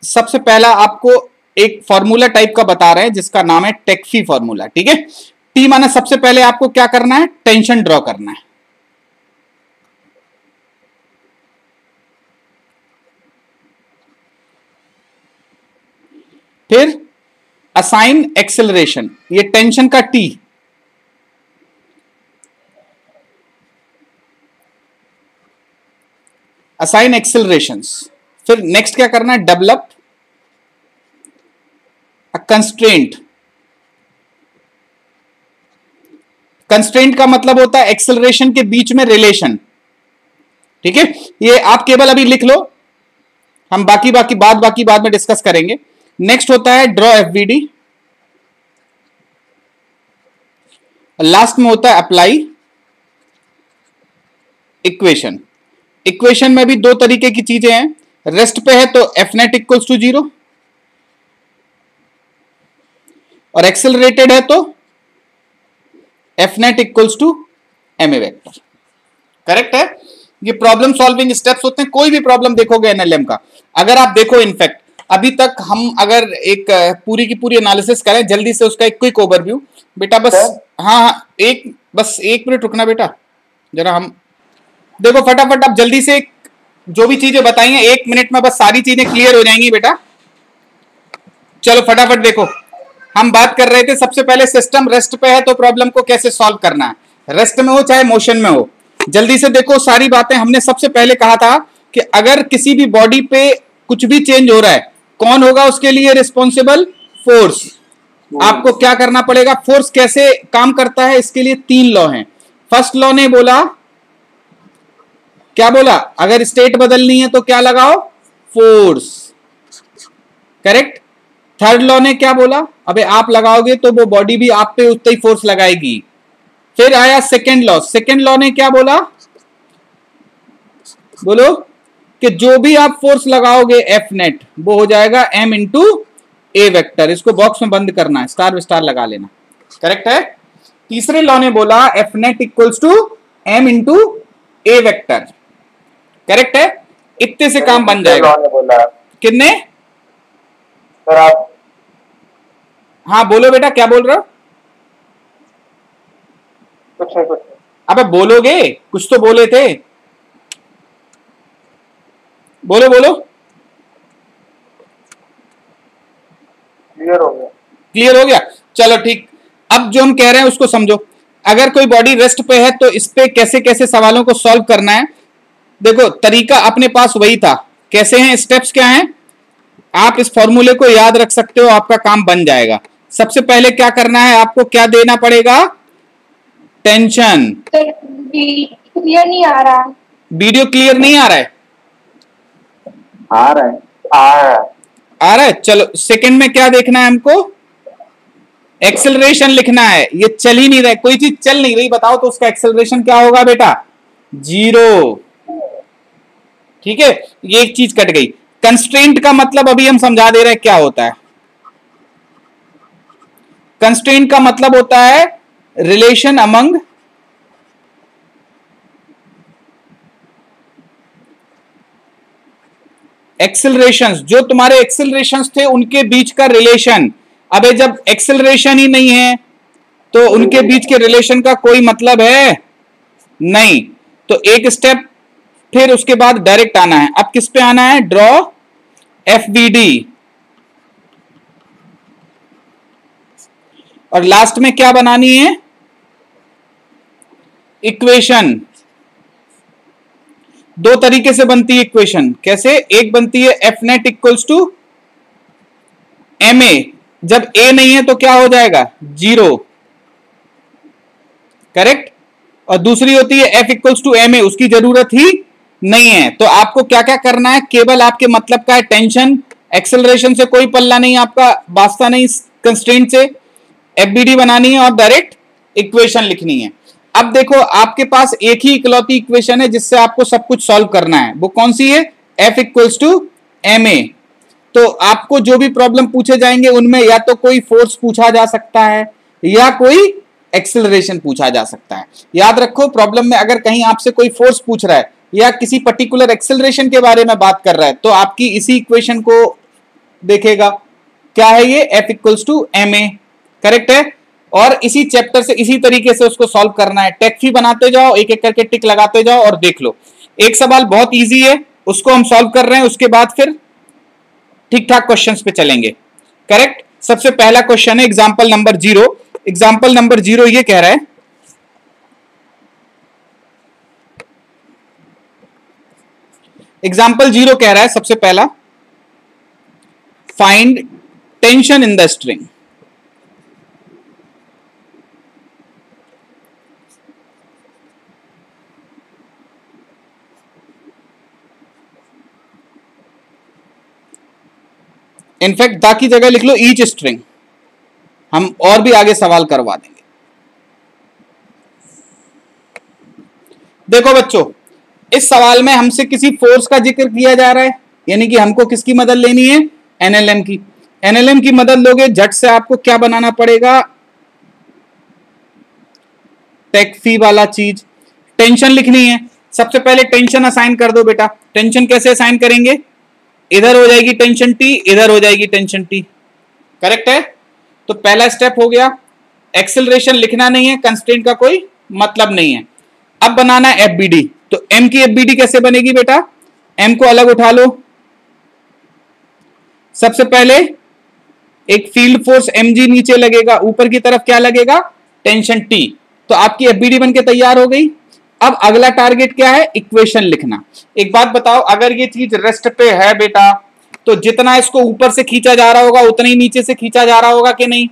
A: सबसे पहला आपको एक फॉर्मूला टाइप का बता रहे हैं जिसका नाम है टेक्फी फॉर्मूला, ठीक है। टी माना सबसे पहले आपको क्या करना है, टेंशन ड्रॉ करना है। फिर असाइन एक्सेलरेशन, ये टेंशन का टी। असाइन एक्सेलरेशंस। फिर नेक्स्ट क्या करना है, डेवलप अ कंस्ट्रेंट। कंस्ट्रेंट का मतलब होता है एक्सेलरेशन के बीच में रिलेशन, ठीक है। ये आप केवल अभी लिख लो, हम बाकी बाद में डिस्कस करेंगे। नेक्स्ट होता है ड्रॉ एफवीडी। लास्ट में होता है अप्लाई इक्वेशन। इक्वेशन में भी दो तरीके की चीजें हैं। रेस्ट पे है तो एफ नेट इक्वल्स टू 0, और एक्सेलरेटेड है तो F net equals to M A vector. Correct है। ये प्रॉब्लम सॉल्विंग स्टेप्स होते हैं। कोई भी प्रॉब्लम देखोगे एनएलएम का, अगर आप देखो, इनफैक्ट अभी तक हम अगर एक पूरी की पूरी एनालिसिस करें जल्दी से, उसका एक क्विक ओवरव्यू बेटा, बस हाँ बस एक मिनट रुकना बेटा जरा। हम देखो फटाफट, आप जल्दी से जो भी चीजें बताई हैं 1 मिनट में बस सारी चीजें क्लियर हो जाएंगी बेटा। चलो फटाफट देखो, हम बात कर रहे थे सबसे पहले सिस्टम रेस्ट पे है तो प्रॉब्लम को कैसे सॉल्व करना है, रेस्ट में हो चाहे मोशन में हो। जल्दी से देखो सारी बातें। हमने सबसे पहले कहा था कि अगर किसी भी बॉडी पे कुछ भी चेंज हो रहा है, कौन होगा उसके लिए रिस्पॉन्सिबल, फोर्स। आपको क्या करना पड़ेगा, फोर्स कैसे काम करता है, इसके लिए 3 लॉ हैं। फर्स्ट लॉ ने बोला, क्या बोला, अगर स्टेट बदलनी है तो क्या लगाओ, फोर्स। करेक्ट। थर्ड लॉ ने क्या बोला, अबे आप लगाओगे तो वो बॉडी भी आप पे उतना ही फोर्स लगाएगी। फिर आया सेकेंड लॉ। सेकेंड लॉ ने क्या बोला, बोलो, कि जो भी आप फोर्स लगाओगे एफ नेट वो हो जाएगा m इंटू ए वेक्टर। इसको बॉक्स में बंद करना है, स्टार विस्टार लगा लेना। करेक्ट है। तीसरे लॉ ने बोला F net equals to m into A vector. Correct है। इतने से काम बन जाएगा। कितने
B: सर आप,
A: हाँ बोलो बेटा, क्या बोल रहे हो?
B: कुछ नहीं।
A: अबे बोलोगे, कुछ तो बोले थे, बोलो बोलो।
B: क्लियर हो गया।
A: क्लियर हो गया, चलो ठीक। अब जो हम कह रहे हैं उसको समझो। अगर कोई बॉडी रेस्ट पे है तो इस पे कैसे कैसे सवालों को सॉल्व करना है। देखो तरीका अपने पास वही था। कैसे हैं, स्टेप्स क्या हैं, आप इस फॉर्मूले को याद रख सकते हो, आपका काम बन जाएगा। सबसे पहले क्या करना है, आपको क्या देना पड़ेगा, टेंशन।
D: क्लियर नहीं आ रहा।
A: वीडियो क्लियर नहीं आ रहा है?
C: आ रहा है, आ रहा है।
A: आ रहा है। चलो सेकंड में क्या देखना है हमको? एक्सेलरेशन लिखना है। ये चल ही नहीं रहा है, कोई चीज चल नहीं रही, बताओ तो उसका एक्सेलरेशन क्या होगा बेटा? 0। ठीक है, ये एक चीज कट गई। कंस्ट्रेंट का मतलब अभी हम समझा दे रहे हैं क्या होता है। कंस्ट्रेंट का मतलब होता है रिलेशन अमंग एक्सेलरेशंस, जो तुम्हारे एक्सेलरेशंस थे उनके बीच का रिलेशन। अबे जब एक्सेलरेशन ही नहीं है तो उनके बीच के रिलेशन का कोई मतलब है नहीं। तो एक स्टेप फिर उसके बाद डायरेक्ट आना है। अब किस पे आना है? Draw FVD. और लास्ट में क्या बनानी है? इक्वेशन। दो तरीके से बनती है इक्वेशन। कैसे? एक बनती है F net equals to M A. जब ए नहीं है तो क्या हो जाएगा? 0। करेक्ट। और दूसरी होती है F equals to M A, उसकी जरूरत ही नहीं है। तो आपको क्या क्या करना है? केवल आपके मतलब का है टेंशन, एक्सेलरेशन से कोई पल्ला नहीं, आपका वास्ता नहीं कंस्ट्रेंट से। एफबीडी बनानी है और डायरेक्ट इक्वेशन लिखनी है। अब देखो आपके पास एक ही इकलौती इक्वेशन है जिससे आपको सब कुछ सॉल्व करना है। वो कौन सी है? F equals to M A. तो आपको जो भी प्रॉब्लम पूछे जाएंगे उनमें या तो कोई फोर्स पूछा जा सकता है या कोई एक्सेलरेशन पूछा जा सकता है। याद रखो, प्रॉब्लम में अगर कहीं आपसे कोई फोर्स पूछ रहा है या किसी पर्टिकुलर एक्सेलरेशन के बारे में बात कर रहा है तो आपकी इसी इक्वेशन को देखेगा। क्या है ये? F equals to M A. Correct है। और इसी चैप्टर से इसी तरीके से उसको सॉल्व करना है। टेक्फी बनाते जाओ, एक एक करके टिक लगाते जाओ और देख लो। एक सवाल बहुत इजी है, उसको हम सॉल्व कर रहे हैं, उसके बाद फिर ठीक ठाक क्वेश्चंस पे चलेंगे। करेक्ट। सबसे पहला क्वेश्चन है एग्जांपल नंबर 0। एग्जांपल नंबर 0 ये कह रहा है, एग्जांपल 0 कह रहा है सबसे पहला, find tension in the string. In fact दा की जगह लिख लो ईच स्ट्रिंग, हम और भी आगे सवाल करवा देंगे। देखो बच्चों, इस सवाल में हमसे किसी फोर्स का जिक्र किया जा रहा है, यानी कि हमको किसकी मदद लेनी है? एनएलएम की। एनएलएम की मदद लोगे, झट से आपको क्या बनाना पड़ेगा? टेक्फी वाला चीज। टेंशन लिखनी है। सबसे पहले टेंशन असाइन कर दो बेटा। टेंशन कैसे असाइन करेंगे? इधर हो जाएगी टेंशन टी, इधर हो जाएगी टेंशन टी। करेक्ट है। तो पहला स्टेप हो गया। एक्सेलरेशन लिखना नहीं है, कंस्ट्रेंट का कोई मतलब नहीं है। अब बनाना है एफबीडी। तो एम की एफबीडी कैसे बनेगी बेटा? एम को अलग उठा लो। सबसे पहले एक फील्ड फोर्स mg नीचे लगेगा, ऊपर की तरफ क्या लगेगा? Tension T. तो आपकी एफबीडी बनके तैयार हो गई। अब अगला टारगेट क्या है? इक्वेशन लिखना। एक बात बताओ, अगर ये चीज रेस्ट पे है बेटा तो जितना इसको ऊपर से खींचा जा रहा होगा उतना ही नीचे से खींचा जा रहा होगा कि नहीं?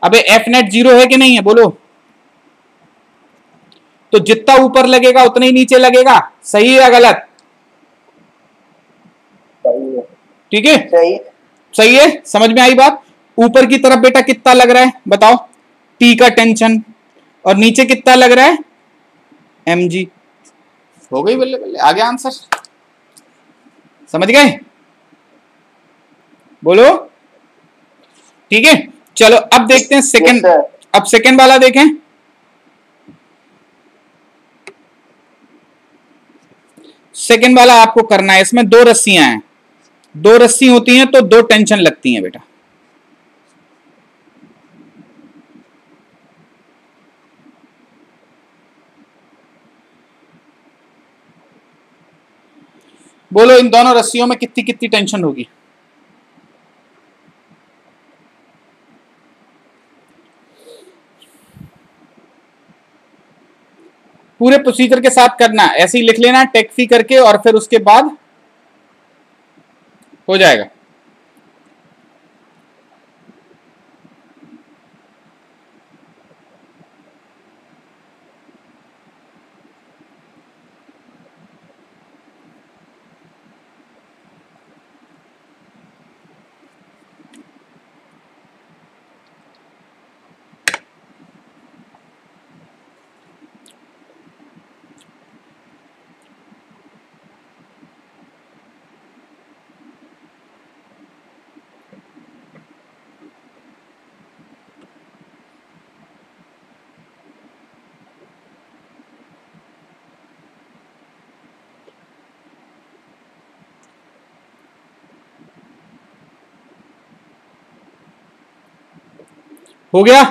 A: अबे एफ नेट 0 है कि नहीं है? बोलो। तो जितना ऊपर लगेगा उतना ही नीचे लगेगा। सही है या गलत? ठीक है,
C: सही।
A: सही है। समझ में आई बात? ऊपर की तरफ बेटा कितना लग रहा है बताओ? टी का टेंशन। और नीचे कितना लग रहा है? mg। हो गई, बल्ले बल्ले, आ गया आंसर। समझ गए? बोलो। ठीक है, चलो अब देखते हैं सेकंड। अब सेकंड वाला देखें। सेकंड वाला आपको करना है, इसमें 2 रस्सियां हैं। 2 रस्सी होती हैं तो 2 टेंशन लगती हैं बेटा। बोलो इन दोनों रस्सियों में कितनी कितनी टेंशन होगी? पूरे प्रोसीजर के साथ करना, ऐसे ही लिख लेना टेक्फी करके और फिर उसके बाद हो जाएगा। हो गया?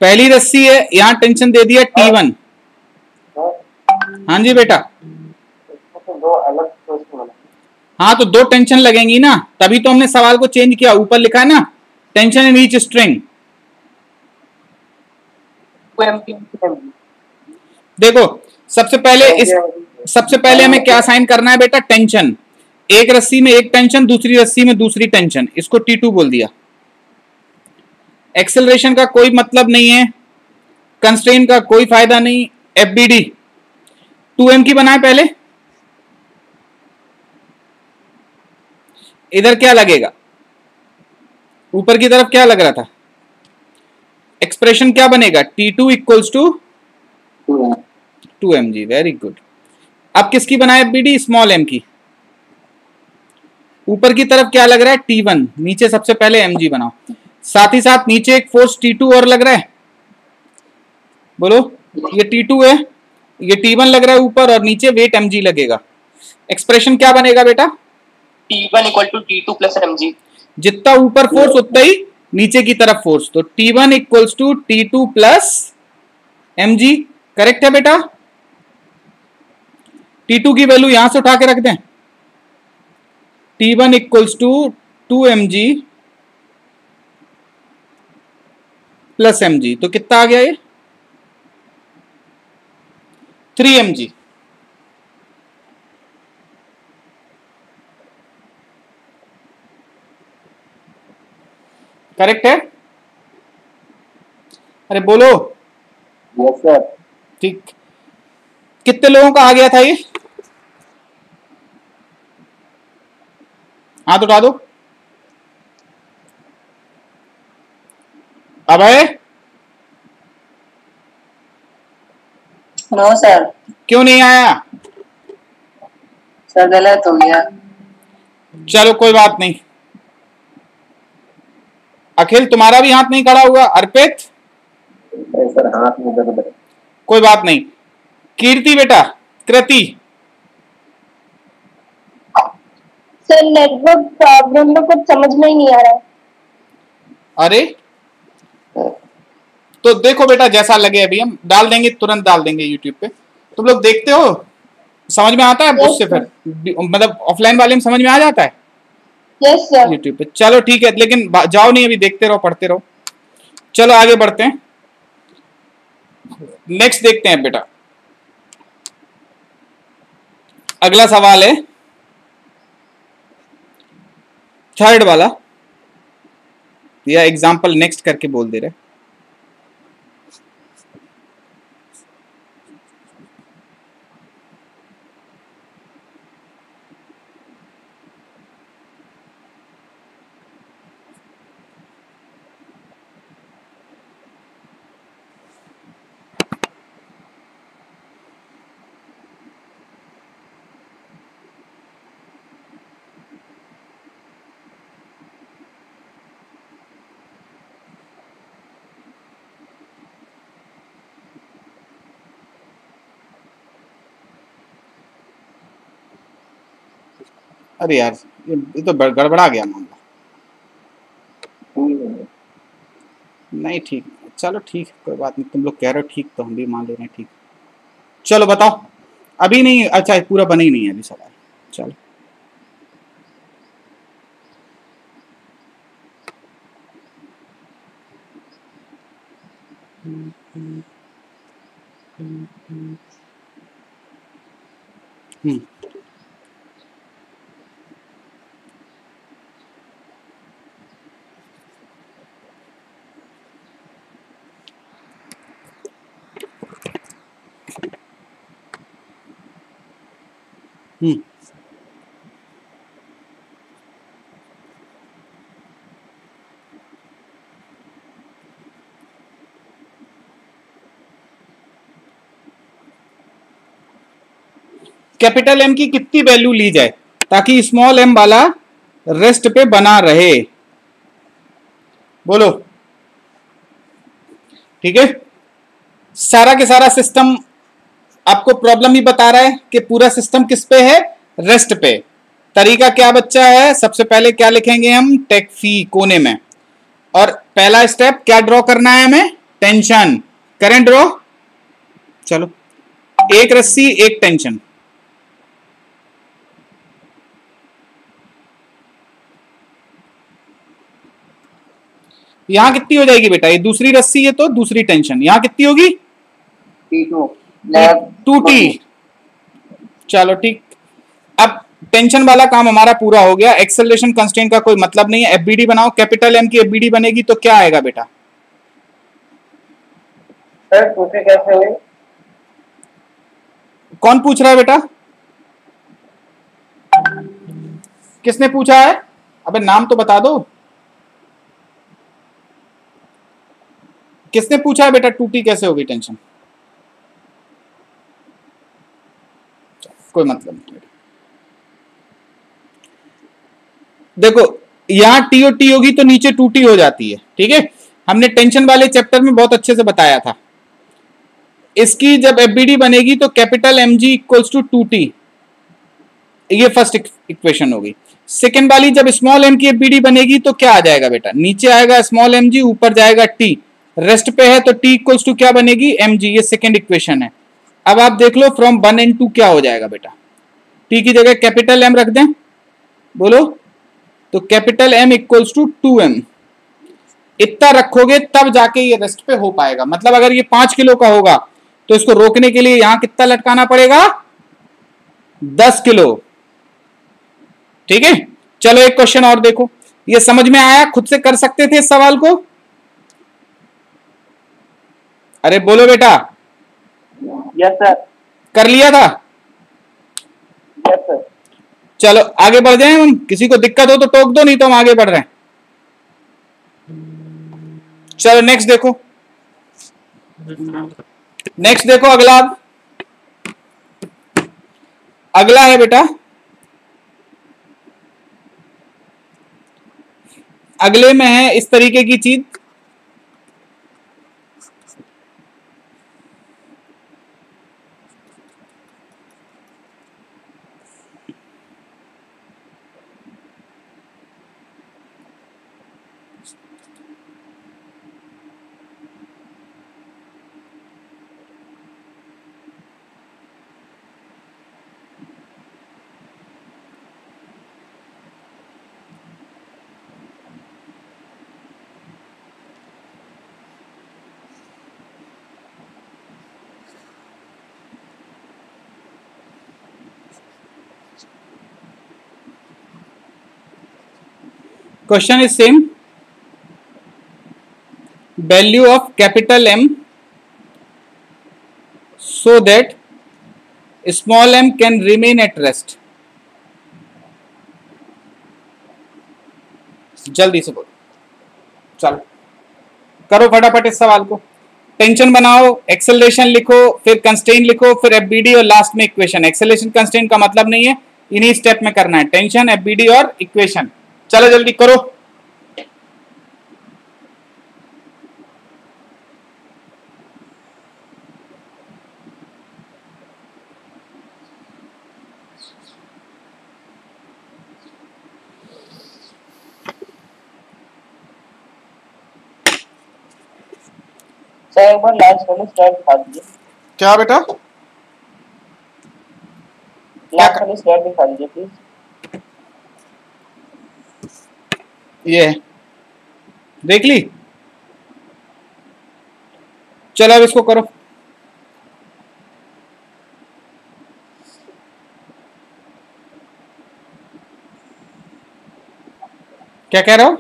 A: पहली रस्सी है, यहां टेंशन दे दिया T1। हाँ जी बेटा। हाँ तो दो टेंशन लगेंगी ना, तभी तो हमने सवाल को चेंज किया। ऊपर लिखा है ना टेंशन इन ईच स्ट्रिंग। देखो सबसे पहले हमें क्या साइन करना है बेटा? टेंशन। एक रस्सी में एक टेंशन, दूसरी रस्सी में दूसरी टेंशन, इसको T2 बोल दिया। एक्सेलरेशन का कोई मतलब नहीं है, कंस्ट्रेन का कोई फायदा नहीं। FBD 2m की बनाए पहले। इधर क्या लगेगा? ऊपर की तरफ क्या लग रहा था? एक्सप्रेशन क्या बनेगा? T2 equals to 2mg। Very good. अब किसकी बनाए FBD? स्मॉल m की। ऊपर की तरफ क्या लग रहा है? T1। नीचे सबसे पहले mg बनाओ। साथ ही साथ नीचे एक फोर्स T2 और लग रहा है। बोलो, ये T2 है, ये T1 लग रहा है ऊपर, और नीचे वेट mg लगेगा। एक्सप्रेशन क्या बनेगा बेटा?
C: T1 equal to T2 plus mg।
A: जितना ऊपर फोर्स उतना ही नीचे की तरफ फोर्स, तो T1 equals to T2 plus mg। Correct है बेटा? T2 की वैल्यू यहां से उठा के रख दें। T1 equals to 2mg plus mg, तो कितना आ गया ये? 3mg। करेक्ट है? अरे बोलो।
B: Yes sir.
A: ठीक। कितने लोगों का आ गया था ये? हाथ उठा दो। अभय?
C: No sir.
A: क्यों नहीं आया?
C: सर गलत हो गया।
A: चलो कोई बात नहीं। अखिल तुम्हारा भी हाथ नहीं खड़ा हुआ। अर्पित?
B: सर हाथ में दर्द है।
A: कोई बात नहीं। कीर्ति बेटा? कृति?
D: सर नेटवर्क प्रॉब्लम में कुछ समझ में ही नहीं आ रहा।
A: अरे तो देखो बेटा, जैसा लगे अभी हम डाल देंगे, तुरंत डाल देंगे यूट्यूब पे। तुम लोग देखते हो, समझ में आता है उससे? फिर मतलब ऑफलाइन वाले में समझ में आ जाता है
D: यस सर।
A: यूट्यूब पे। चलो ठीक है, लेकिन जाओ नहीं, अभी देखते रहो, पढ़ते रहो। चलो आगे बढ़ते हैं, नेक्स्ट देखते हैं बेटा। अगला सवाल है थर्ड वाला, या एग्जाम्पल नेक्स्ट करके बोल दे रहे। अरे यार ये तो गड़बड़ा गया मामला। नहीं ठीक, चलो ठीक, कोई बात नहीं। तुम लोग कह रहे हो ठीक, तो हम भी मान ले रहे हैं ठीक। चलो बताओ। अभी नहीं, अच्छा पूरा बना ही नहीं है अभी सवाल। चलो कैपिटल एम की कितनी वैल्यू ली जाए ताकि स्मॉल एम वाला रेस्ट पे बना रहे? बोलो। ठीक है, सारा के सारा सिस्टम आपको प्रॉब्लम ही बता रहा है कि पूरा सिस्टम किस पे है, रेस्ट पे। तरीका क्या बच्चा है, सबसे पहले क्या लिखेंगे हम, टेक फी कोने में, और पहला स्टेप क्या ड्रॉ करना है हमें, टेंशन। करें ड्रॉ, चलो एक रस्सी एक टेंशन। यहां कितनी हो जाएगी बेटा, ये दूसरी रस्सी है तो दूसरी टेंशन, यहां कितनी होगी, T2 चलो ठीक। अब टेंशन वाला काम हमारा पूरा हो गया, एक्सेलरेशन कंस्ट्रेंट का कोई मतलब नहीं है। एफबीडी बनाओ, कैपिटल एम की एफबीडी बनेगी तो क्या आएगा बेटा,
B: सर टूटी कैसे हुई,
A: कौन पूछ रहा है बेटा, किसने पूछा है, अबे नाम तो बता दो, किसने पूछा है बेटा टूटी कैसे होगी टेंशन, कोई मतलब नहीं। देखो यहां टी और टी होगी तो नीचे टूटी हो जाती है, ठीक है, हमने टेंशन वाले चैप्टर में बहुत अच्छे से बताया था। इसकी जब एफबीडी बनेगी तो capital M G equals to 2T, ये फर्स्ट इक्वेशन होगी। सेकेंड वाली जब स्मॉल एम की एफबीडी बनेगी तो क्या आ जाएगा बेटा, नीचे आएगा स्मॉल एम जी, ऊपर जाएगा टी, रेस्ट पे है तो टी इक्वल्स टू क्या बनेगी, एम जी, ये सेकेंड इक्वेशन है। अब आप देख लो फ्रॉम 1 and 2 क्या हो जाएगा बेटा, टी की जगह कैपिटल एम रख दें, बोलो, तो capital M equals to 2m, इतना रखोगे तब जाके ये रेस्ट पे हो पाएगा। मतलब अगर ये 5 किलो का होगा तो इसको रोकने के लिए यहां कितना लटकाना पड़ेगा, 10 किलो, ठीक है। चलो एक क्वेश्चन और देखो, ये समझ में आया, खुद से कर सकते थे इस सवाल को, अरे बोलो बेटा,
C: यस सर,
A: कर लिया था,
C: यस सर।
A: चलो आगे बढ़ जाएं हम, किसी को दिक्कत हो तो टोक दो, नहीं तो हम आगे बढ़ रहे हैं। चलो नेक्स्ट देखो, नेक्स्ट देखो, अगला है बेटा, अगले में है इस तरीके की चीज, question is same, value of capital M so that small m can remain at rest। जल्दी से बोलो, चलो करो फटाफट इस सवाल को, टेंशन बनाओ, एक्सेलरेशन लिखो, फिर कंस्ट्रेंट लिखो, फिर एफबीडी और लास्ट में इक्वेशन। एक्सेलरेशन कंस्ट्रेंट का मतलब नहीं है, इन्हीं स्टेप में करना है, टेंशन, एफबीडी और इक्वेशन। चलो जल्दी करो,
C: सर एक बार लास्ट वाली स्लाइड दिखा दीजिए।
A: क्या बेटा,
C: लास्ट वाली स्लाइड दिखा दीजिए प्लीज।
A: ये देख ली, चलो अब इसको करो, क्या कह रहे हो,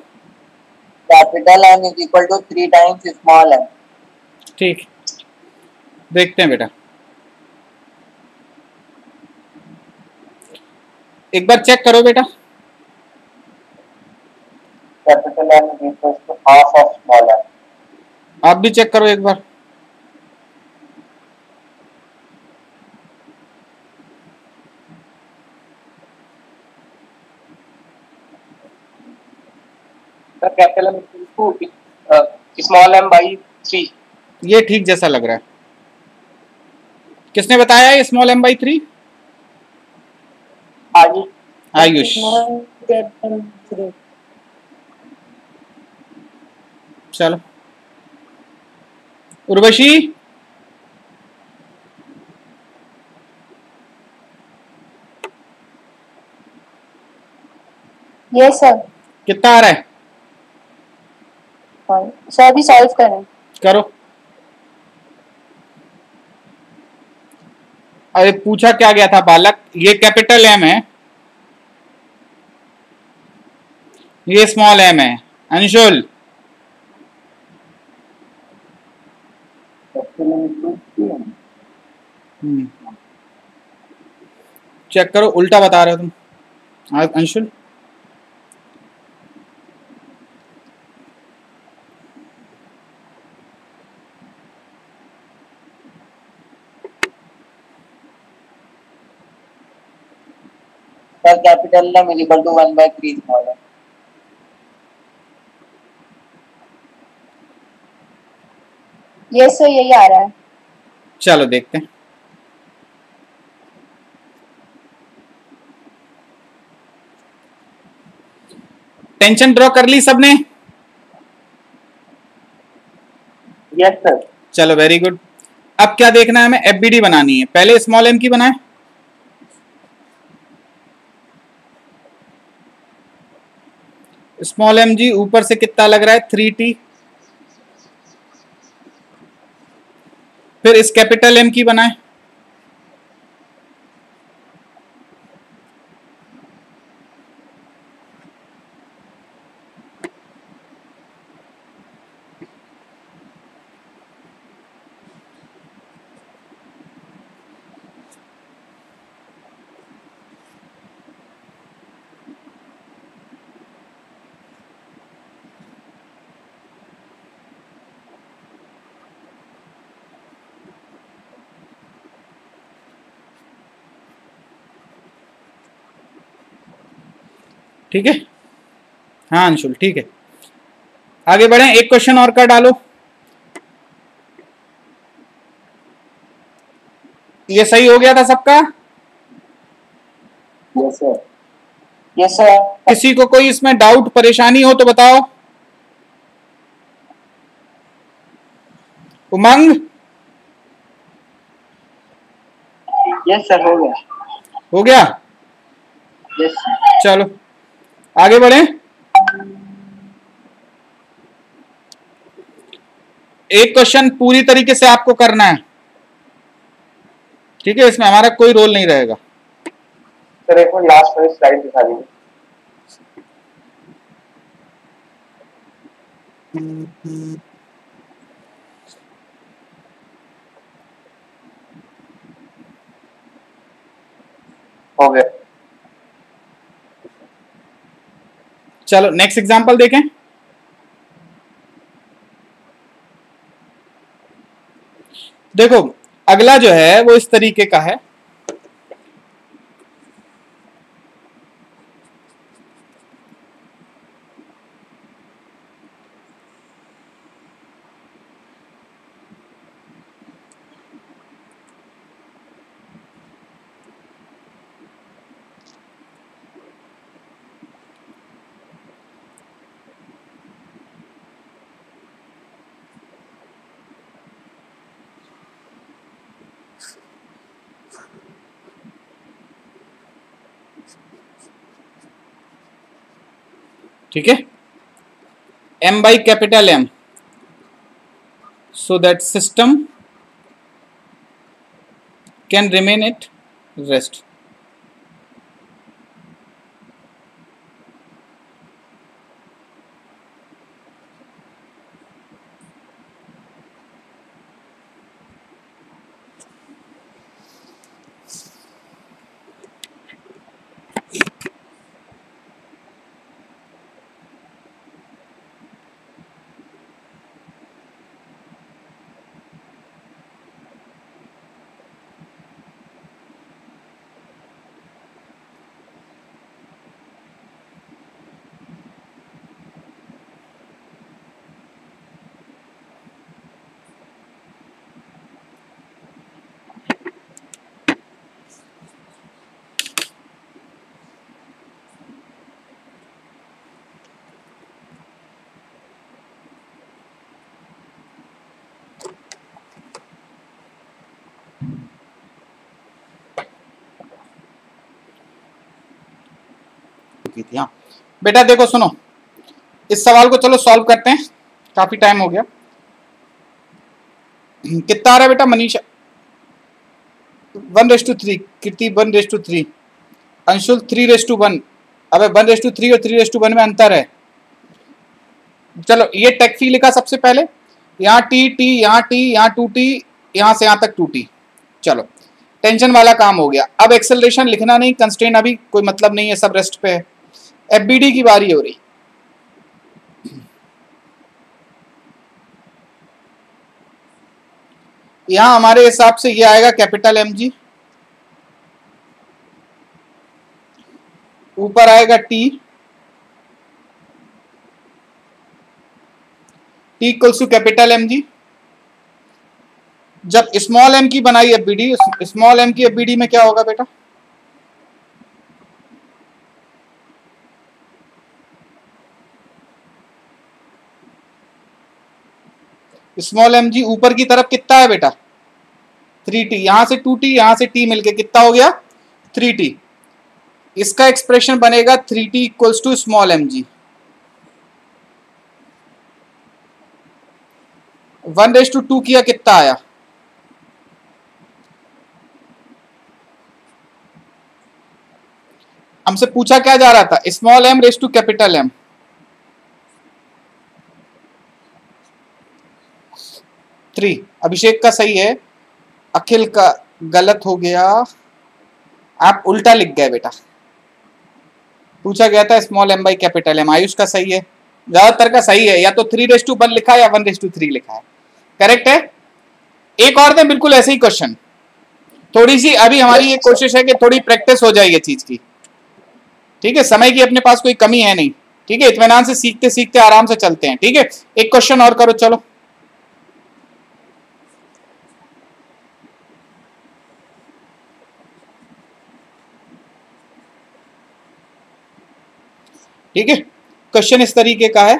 C: capital M is equal to 3 times small M.
A: ठीक, देखते हैं बेटा, एक बार चेक करो बेटा,
C: capital M is equal to half of small M.
A: आप भी चेक करो एक बार,
C: sir capital M is equal to small M by 3।
A: ये ठीक जैसा लग रहा है, किसने बताया ये स्मॉल m/3? आयुष। चलो उर्वशी,
D: यस सर।
A: कितना आ रहा है?
D: सर अभी सॉल्व करें।
A: करो। अरे पूछा क्या गया था बालक, ये कैपिटल M है, ये स्मॉल m है। अंशुल, चेक करो, उल्टा बता रहे हो तुम। Anshul,
C: sir capital M equal to 1/3 small m।
D: Yes sir, यही आ रहा है।
A: चलो देखते हैं। टेंशन ड्रॉ कर ली सबने?
C: Yes sir.
A: चलो वेरी गुड। अब क्या देखना है हमें? एफबीडी बनानी है। पहले स्मॉल m की बनाए। स्मॉल m जी ऊपर से कितना लग रहा है? 3t। फिर इस कैपिटल M की बनाए। ठीक है, हाँ अंशुल ठीक है। आगे बढ़े, एक क्वेश्चन और कर डालो। ये सही हो गया था सबका?
C: Yes sir. Yes sir.
A: किसी को कोई इसमें डाउट परेशानी हो तो बताओ। उमंग?
C: यस सर, हो गया।
A: हो गया?
C: यस।
A: चलो आगे बढ़े। एक क्वेश्चन पूरी तरीके से आपको करना है, ठीक है? इसमें हमारा कोई रोल नहीं रहेगा।
B: सर एक बार लास्ट वाली स्लाइड दिखा दीजिए। हो गया।
A: चलो नेक्स्ट एग्जांपल देखें। देखो अगला जो है वो इस तरीके का है। ठीक है, M by capital M, so that system can remain at rest. चुकी थी। हाँ बेटा देखो सुनो, इस सवाल को चलो सॉल्व करते हैं, काफी टाइम हो गया। कितना आ रहा है बेटा मनीषा? 1:3, कीर्ति 1:3, अंशुल 3:1। अबे 1:3 और 3:1 में अंतर है। चलो ये टेक्फी लिखा सबसे पहले, यहाँ टी टी यहाँ टी यहाँ 2t, यहाँ से यहाँ तक 2t। चलो टेंशन वाला काम हो गया। अब एक्सेलरेशन लिखना नहीं, कंस्ट्रेंट अभी कोई मतलब नहीं है, सब रेस्ट पे है। एफबीडी की बारी हो रही। यहां हमारे हिसाब से ये आएगा कैपिटल एम जी, ऊपर आएगा T, T equals to capital M G. जब स्मॉल एम की बनाई एफबीडी, स्मॉल एम की एफबीडी में क्या होगा बेटा? स्मॉल एम जी ऊपर की तरफ कितना है बेटा? 3t, यहां से 2t यहां से t मिलके कितना हो गया? 3t। इसका एक्सप्रेशन बनेगा 3t equals to small M G. 1:2 किया कितना आया? हमसे पूछा क्या जा रहा था? Small M raise to capital M. Three. Abhishek का सही है, अखिल का गलत हो गया, आप उल्टा लिख गए बेटा। पूछा गया था small M by capital M. Ayush का सही है, ज्यादातर का सही है, या तो 3:1 लिखा है या 1:3 लिखा है। करेक्ट है। एक और दें बिल्कुल ऐसे ही क्वेश्चन, थोड़ी सी अभी हमारी ये कोशिश है कि थोड़ी प्रैक्टिस हो जाए ये चीज की। ठीक है, समय की अपने पास कोई कमी है नहीं। ठीक है, इत्मीनान से सीखते सीखते आराम से चलते हैं। ठीक है, एक क्वेश्चन और करो चलो। ठीक है, क्वेश्चन इस तरीके का है।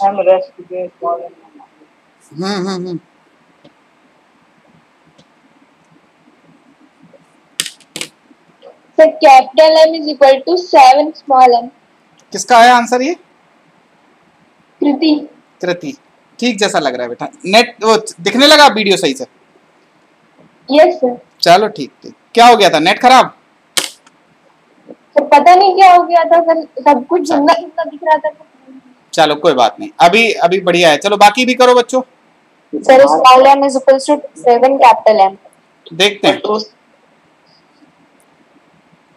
C: M rest के small m।
D: Sir capital M is equal to 7 small M.
A: किसका है आंसर ये?
D: कृति।
A: कृति, ठीक जैसा लग रहा है बेटा। नेट वो दिखने लगा वीडियो सही से?
D: Yes sir.
A: चलो ठीक ठीक। क्या हो गया था, नेट खराब?
D: सर पता नहीं क्या हो गया था सर, सब कुछ धुंधला धुंधला दिख रहा था।
A: चलो कोई बात नहीं, अभी अभी बढ़िया है। चलो बाकी भी करो बच्चों।
D: Sir small M is equal to 7 capital M.
A: देखते हैं।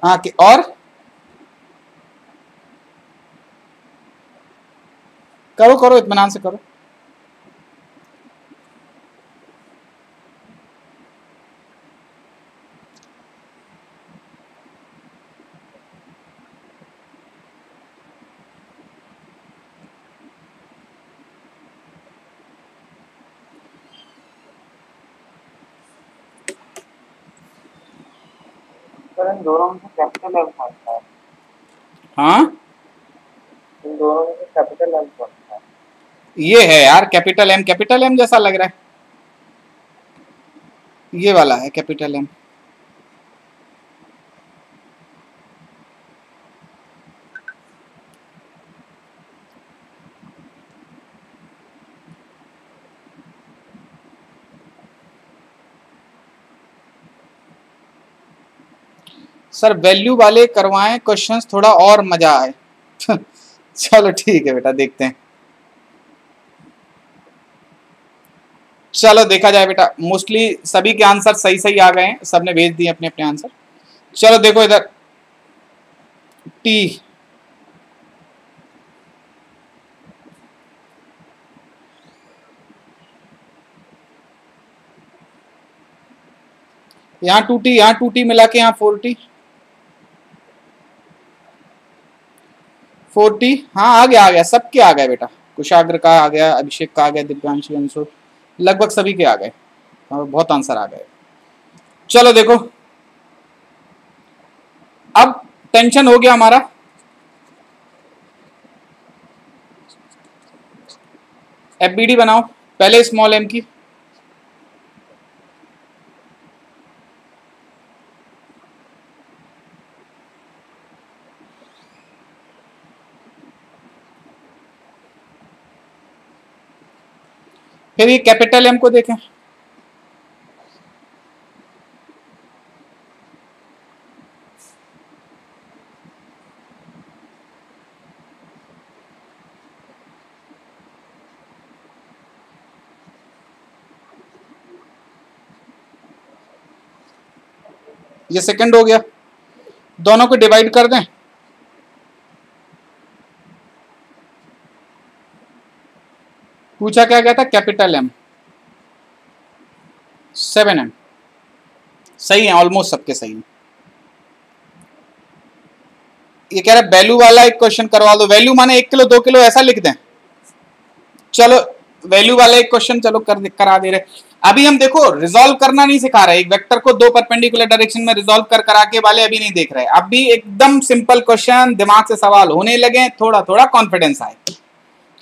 A: हाँ और करो करो, इत्मीनान से करो।
C: इन दोनों में कैपिटल एम होता है।
A: हाँ
C: इन दोनों में कैपिटल एम होता है।
A: ये है यार कैपिटल एम जैसा लग रहा है। ये वाला है कैपिटल एम। सर वैल्यू वाले करवाएं क्वेश्चंस, थोड़ा और मजा आए। चलो ठीक है बेटा, देखते हैं। चलो देखा जाए बेटा, मोस्टली सभी के आंसर सही सही आ गए हैं, सबने भेज दिए अपने अपने आंसर। चलो देखो इधर टी, यहाँ 2T, यहाँ 2T मिला के यहाँ 4T, 4T। हाँ आ गया सबके आ गए बेटा, कुशाग्र का आ गया, अभिषेक का आ गया, दिव्यांशी, अंशु, लगभग सभी के आ गए, बहुत आंसर आ गए। चलो देखो, अब टेंशन हो गया हमारा। एफबीडी बनाओ पहले स्मॉल एम की, फिर ये कैपिटल एम को देखें। ये सेकंड हो गया, दोनों को डिवाइड कर दें। पूछा क्या गया था, कैपिटल एम 7M, सही है, ऑलमोस्ट सबके सही है। ये कह रहा है वैल्यू वाला एक क्वेश्चन करवा दो, वैल्यू माने 1 किलो 2 किलो ऐसा लिख दें। चलो वैल्यू वाला एक क्वेश्चन चलो करा दे रहे। अभी हम देखो रिजॉल्व करना नहीं सिखा रहे, एक वेक्टर को 2 परपेंडिकुलर डायरेक्शन में रिजॉल्व करा के वाले अभी नहीं देख रहे। अभी एकदम सिंपल क्वेश्चन, दिमाग से सवाल होने लगे, थोड़ा थोड़ा कॉन्फिडेंस आए।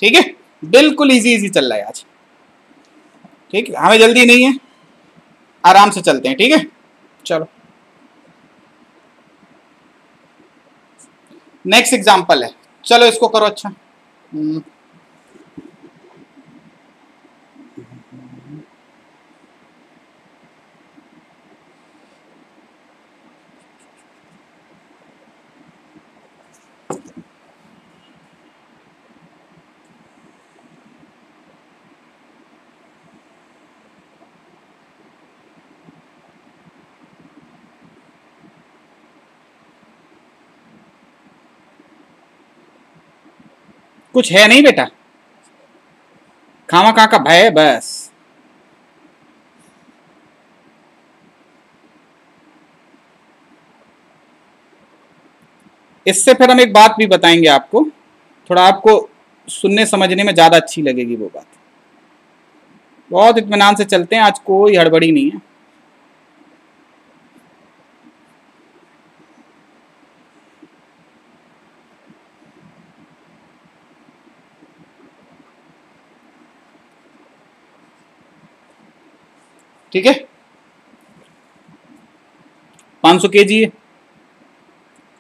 A: ठीक है, बिल्कुल इजी चल रहा है आज। ठीक है, हमें जल्दी नहीं है, आराम से चलते हैं। ठीक है, चलो नेक्स्ट एग्जांपल है, चलो इसको करो। अच्छा कुछ है नहीं बेटा, खामा खा का भय है बस। इससे फिर हम एक बात भी बताएंगे आपको, थोड़ा आपको सुनने समझने में ज्यादा अच्छी लगेगी वो बात। बहुत इत्मीनान से चलते हैं, आज कोई हड़बड़ी नहीं है। ठीक है, 500 kg है।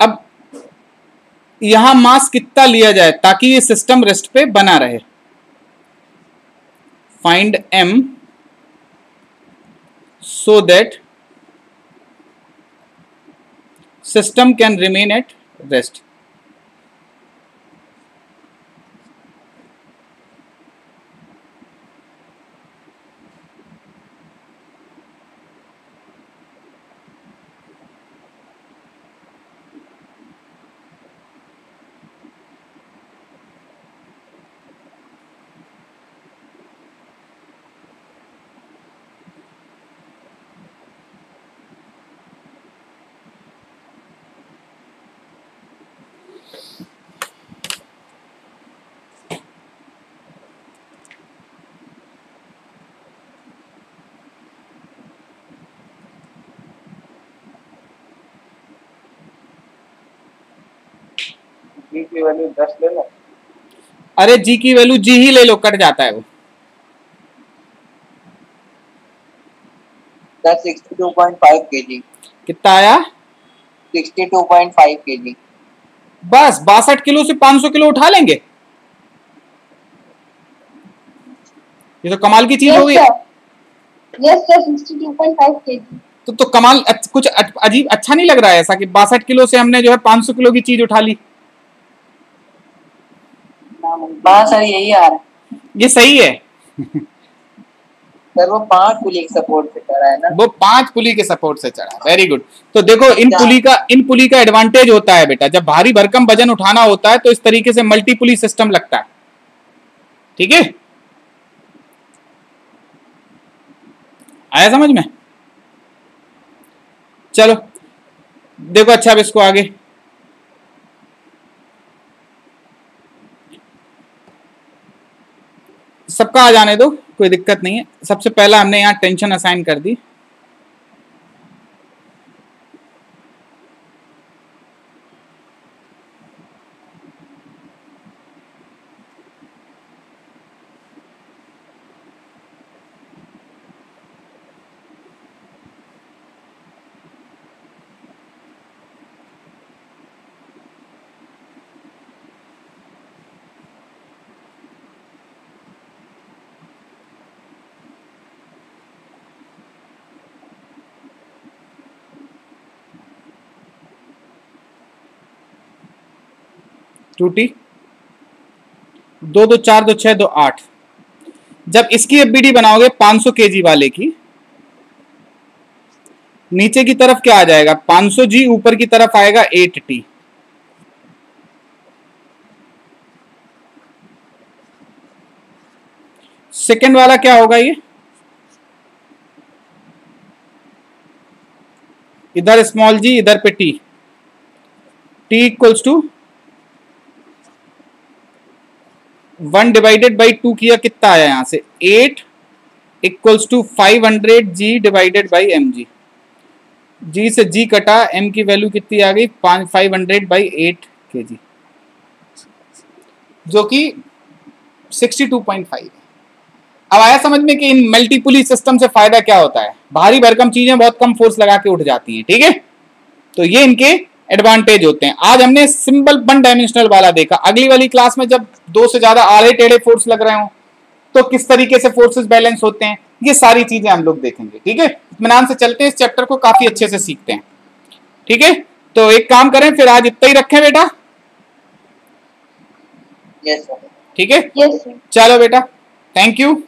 A: अब यहां मास कितना लिया जाए ताकि ये सिस्टम रेस्ट पे बना रहे। Find m so that system can remain at rest।
B: जी की वैल्यू 10 ले लो।
A: अरे जी की वैल्यू जी ही ले लो, कट जाता है वो।
C: Sir 62.5 kg।
A: कितना आया?
C: 62.5 kg।
A: बस 62 किलो से 500 किलो उठा लेंगे? ये तो कमाल की चीज हो गई।
D: Yes sir 62.5 kg।
A: तो कमाल कुछ अजीब अच्छा नहीं लग रहा है ऐसा कि 62 किलो से हमने जो है 500 किलो की चीज उठा ली?
C: हाँ सर यही आ रहा है।
A: ये सही है।
C: सर वो 5 पुली के सपोर्ट से चढ़ा है ना।
A: वो 5 पुली के सपोर्ट से चढ़ा। Very good. तो देखो इन पुली का एडवांटेज होता है बेटा, जब भारी भरकम वजन उठाना होता है तो इस तरीके से मल्टी पुली सिस्टम लगता है। ठीक है, आया समझ में? चलो देखो, अच्छा अब इसको आगे सबका आ जाने दो, कोई दिक्कत नहीं है। सबसे पहला हमने यहाँ टेंशन असाइन कर दी। टूटी 2 2 4 2 6 2 8। जब इसकी एफबीडी बनाओगे 500 केजी वाले की, नीचे की तरफ क्या आ जाएगा? 500 जी, ऊपर की तरफ आएगा 8 टी। सेकंड वाला क्या होगा? ये इधर स्मॉल जी, इधर पे T. T equals to 1 divided by 2 किया, कितना आया यहां से? 8 equals to 500 G divided by M G. G से जी कटा, एम की वैल्यू कितनी आ गई? 500 बाई 8 के जी, जो कि 62.5 है। अब आया समझ में कि इन मल्टीपुली सिस्टम से फायदा क्या होता है? भारी भरकम चीजें बहुत कम फोर्स लगा के उठ जाती हैं। ठीक है, तो ये इनके एडवांटेज होते हैं। आज हमने सिंपल 1 डायमेंशनल वाला देखा। अगली वाली क्लास में जब 2 से ज्यादा आड़े टेढ़े फोर्स लग रहे हो तो किस तरीके से फोर्सेस बैलेंस होते हैं, ये सारी चीजें हम लोग देखेंगे। ठीक है, इत्मीनान से चलते हैं, इस चैप्टर को काफी अच्छे से सीखते हैं। ठीक है, तो एक काम करें फिर, आज इतना ही रखें बेटा।
C: Yes sir.
A: ठीक है,
D: यस सर।
A: चलो बेटा, थैंक यू।